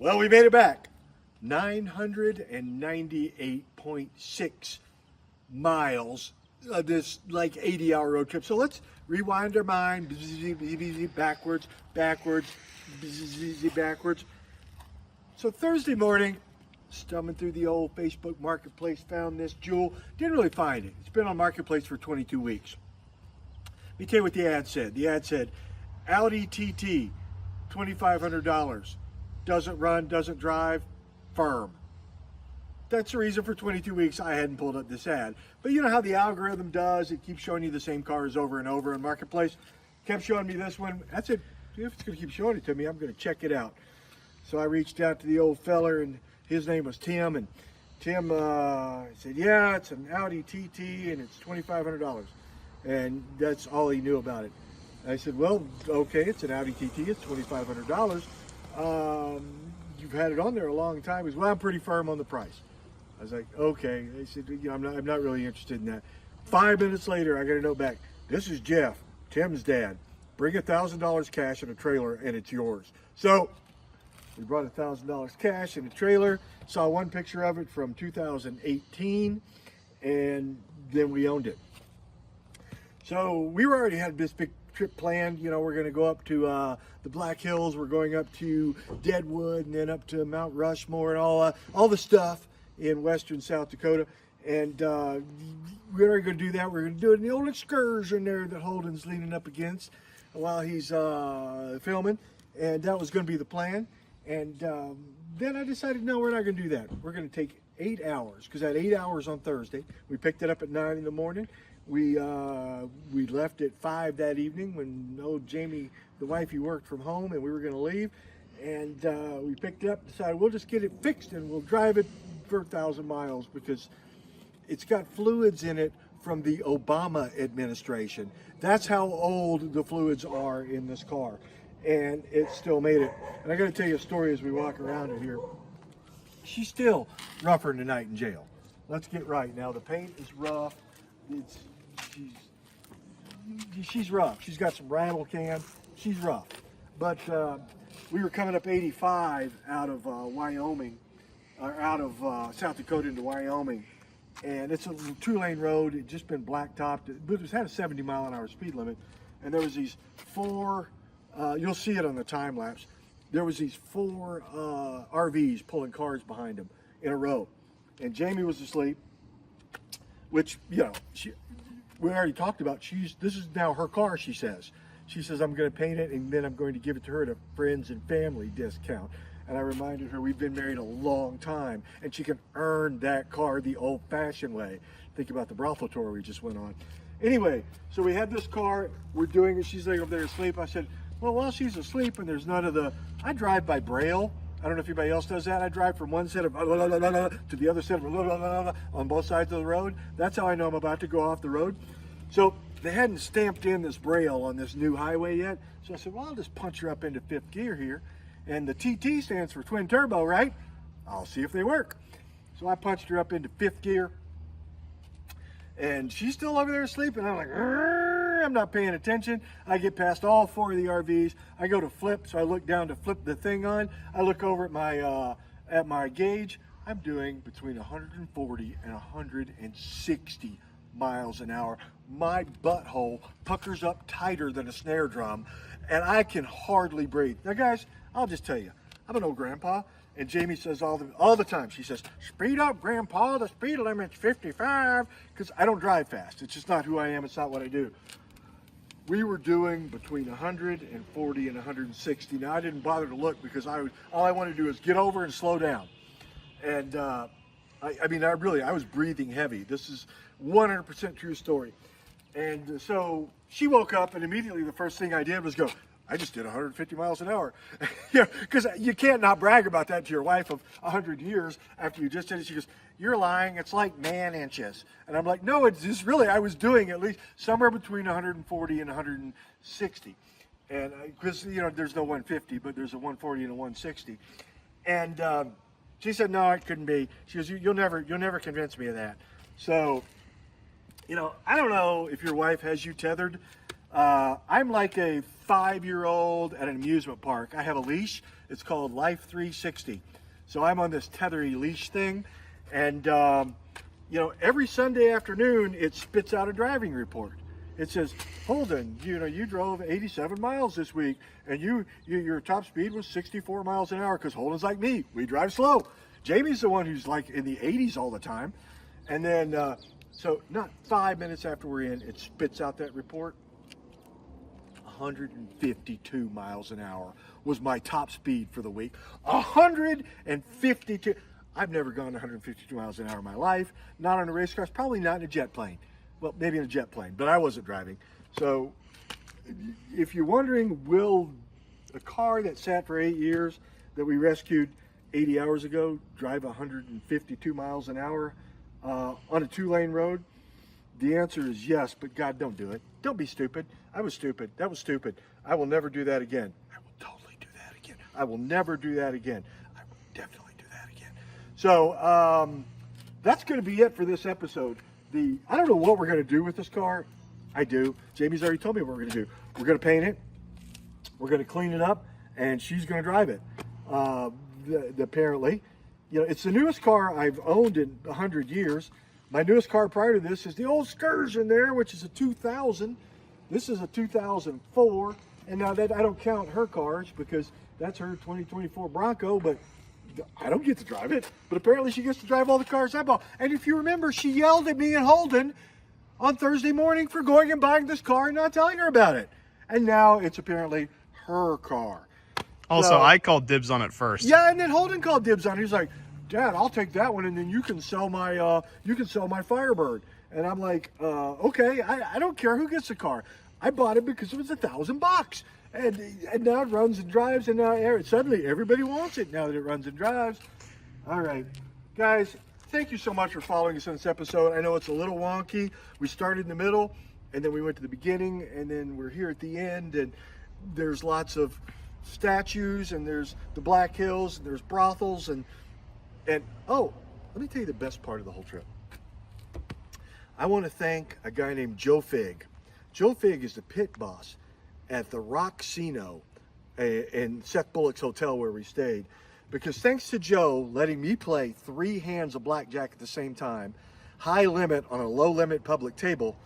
Well, we made it back. 998.6 miles of this like 80-hour road trip. So let's rewind our mind backwards, backwards. So Thursday morning, stumbling through the old Facebook Marketplace, found this jewel. Didn't really find it. It's been on Marketplace for 22 weeks. Let me tell you what the ad said. The ad said, Audi TT, $2,500. Doesn't run, doesn't drive, firm. That's the reason for 22 weeks I hadn't pulled up this ad. But you know how the algorithm does, it keeps showing you the same cars over and over in Marketplace. Kept showing me this one. I said, if it's gonna keep showing it to me, I'm gonna check it out. So I reached out to the old feller, and his name was Tim, and Tim said, yeah, it's an Audi TT and it's $2,500. And that's all he knew about it. I said, well, okay, it's an Audi TT, it's $2,500. You've had it on there a long time. He said, well, I'm pretty firm on the price. I was like, okay. They said, I'm not really interested in that. 5 minutes later, I got a note back. This is Jeff, Tim's dad. Bring $1,000 cash in a trailer and it's yours. So we brought $1,000 cash in a trailer, saw one picture of it from 2018, and then we owned it. So we already had this big trip planned. You know, we're going to go up to the Black Hills. We're going up to Deadwood and then up to Mount Rushmore and all the stuff in western South Dakota. And we're already going to do that. We're going to do it in the old excursion there that Holden's leaning up against while he's filming. And that was going to be the plan. And then I decided, no, we're not going to do that. We're going to take 8 hours, because I had 8 hours on Thursday. We picked it up at 9 in the morning. We left at 5 that evening when old Jamie, the wifey, worked from home, and we were going to leave. And we picked it up, decided we'll just get it fixed and we'll drive it for 1,000 miles, because it's got fluids in it from the Obama administration. That's how old the fluids are in this car, and it still made it. And I got to tell you a story as we walk around it here. She's still rougher tonight in jail. Let's get right. Now the paint is rough. She's rough. She's got some rattle can. She's rough. But we were coming up 85 out of Wyoming, or out of South Dakota into Wyoming, and it's a 2-lane road. It just been blacktopped, but it had a 70-mile-an-hour speed limit, and there was these 4. You'll see it on the time lapse. There was these 4 RVs pulling cars behind them in a row, and Jamie was asleep. Which, you know, we already talked about. This is now her car, she says. She says, I'm going to paint it, and then I'm going to give it to her at a friends and family discount. And I reminded her we've been married a long time, and she can earn that car the old-fashioned way. Think about the brothel tour we just went on. Anyway, so we had this car, we're doing it, she's laying over there asleep. I said, well, while she's asleep and there's none of the, I drive by braille. I don't know if anybody else does that. I drive from one set of to the other set of on both sides of the road. That's how I know I'm about to go off the road. So they hadn't stamped in this braille on this new highway yet. So I said, well, I'll just punch her up into 5th gear here. And the TT stands for twin turbo, right? I'll see if they work. So I punched her up into 5th gear. And she's still over there asleep. And I'm like, I'm not paying attention. I get past all 4 of the RVs. I go to flip. So I look down to flip the thing on. I look over at my gauge. I'm doing between 140 and 160 miles an hour. My butthole puckers up tighter than a snare drum, and I can hardly breathe. Now, guys, I'll just tell you, I'm an old grandpa, and Jamie says all the time, she says, speed up, grandpa, the speed limit's 55, because I don't drive fast. It's just not who I am. It's not what I do. We were doing between 140 and 160. Now, I didn't bother to look because all I wanted to do is get over and slow down. And I was breathing heavy. This is 100% true story. And so she woke up, and immediately the first thing I did was go, I just did 150 miles an hour. Because you can't not brag about that to your wife of 100 years after you just did it. She goes, you're lying. It's like man inches. And I'm like, no, it's just really, I was doing at least somewhere between 140 and 160. And because, there's no 150, but there's a 140 and a 160. And she said, no, it couldn't be. She goes, you'll never convince me of that. So, I don't know if your wife has you tethered. I'm like a 5-year-old at an amusement park. I have a leash. It's called Life 360. So I'm on this tethery leash thing. And, every Sunday afternoon, it spits out a driving report. It says, Holden, you drove 87 miles this week, and your top speed was 64 miles an hour, because Holden's like me. We drive slow. Jamie's the one who's like in the 80s all the time. And then, so not 5 minutes after we're in, it spits out that report. 152 miles an hour was my top speed for the week. 152. I've never gone 152 miles an hour in my life. Not on a race car. Probably not in a jet plane. Well, maybe in a jet plane, but I wasn't driving. So if you're wondering, will a car that sat for 8 years that we rescued 80 hours ago drive 152 miles an hour on a 2-lane road? The answer is yes, but God, don't do it. Don't be stupid. I was stupid. That was stupid. I will never do that again. I will totally do that again. I will never do that again. I will definitely do that again. So that's going to be it for this episode. I don't know what we're going to do with this car. I do. Jamie's already told me what we're going to do. We're going to paint it. We're going to clean it up, and she's going to drive it. Apparently, it's the newest car I've owned in 100 years. My newest car prior to this is the old Excursion there, which is a 2000. This is a 2004. And now that I don't count her cars because that's her 2024 Bronco, but I don't get to drive it. But apparently she gets to drive all the cars I bought. And if you remember, she yelled at me and Holden on Thursday morning for going and buying this car and not telling her about it. And now it's apparently her car. Also, So, I called dibs on it first. yeah, and then Holden called dibs on it. He's like, Dad, I'll take that one, and then you can sell my Firebird. And I'm like, okay, I don't care who gets the car. I bought it because it was $1,000, and now it runs and drives, and now suddenly everybody wants it now that it runs and drives. All right, guys, thank you so much for following us on this episode. I know it's a little wonky. We started in the middle, and then we went to the beginning, and then we're here at the end, and there's lots of statues, and there's the Black Hills, and there's brothels, and oh, let me tell you the best part of the whole trip. I want to thank a guy named Joe Fig. Joe Fig is the pit boss at the Roxino in Seth Bullock's hotel where we stayed. Because thanks to Joe letting me play 3 hands of blackjack at the same time, high limit on a low limit public table,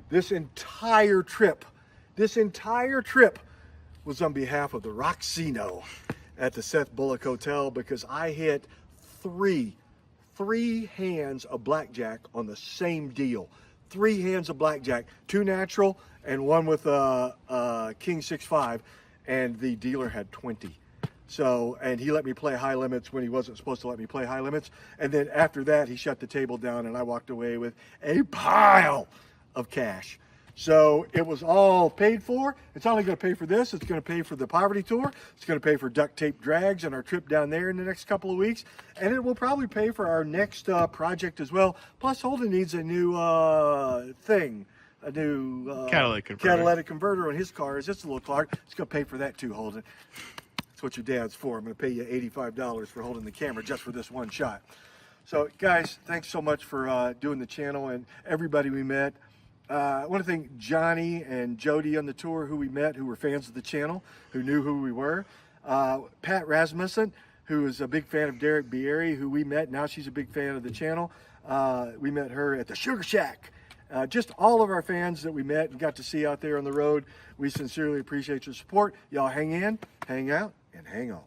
this entire trip was on behalf of the Roxino at the Seth Bullock Hotel, because I hit three hands of blackjack on the same deal. 3 hands of blackjack, 2 natural and 1 with King 6-5, and the dealer had 20. So, and he let me play high limits when he wasn't supposed to let me play high limits. And then after that, he shut the table down, and I walked away with a pile of cash. So it was all paid for. It's only going to pay for this. It's going to pay for the poverty tour. It's going to pay for duct tape drags and our trip down there in the next couple of weeks. And it will probably pay for our next project as well. Plus, Holden needs a new thing. A new catalytic converter on his car. It's just a little Clark. It's going to pay for that too, Holden. That's what your dad's for. I'm going to pay you $85 for holding the camera just for this one shot. So, guys, thanks so much for doing the channel and everybody we met. I want to thank Johnny and Jody on the tour who we met, who were fans of the channel, who knew who we were. Pat Rasmussen, who is a big fan of Derek Bieri, who we met. Now she's a big fan of the channel. We met her at the Sugar Shack. Just all of our fans that we met and got to see out there on the road. We sincerely appreciate your support. Y'all hang in, hang out, and hang on.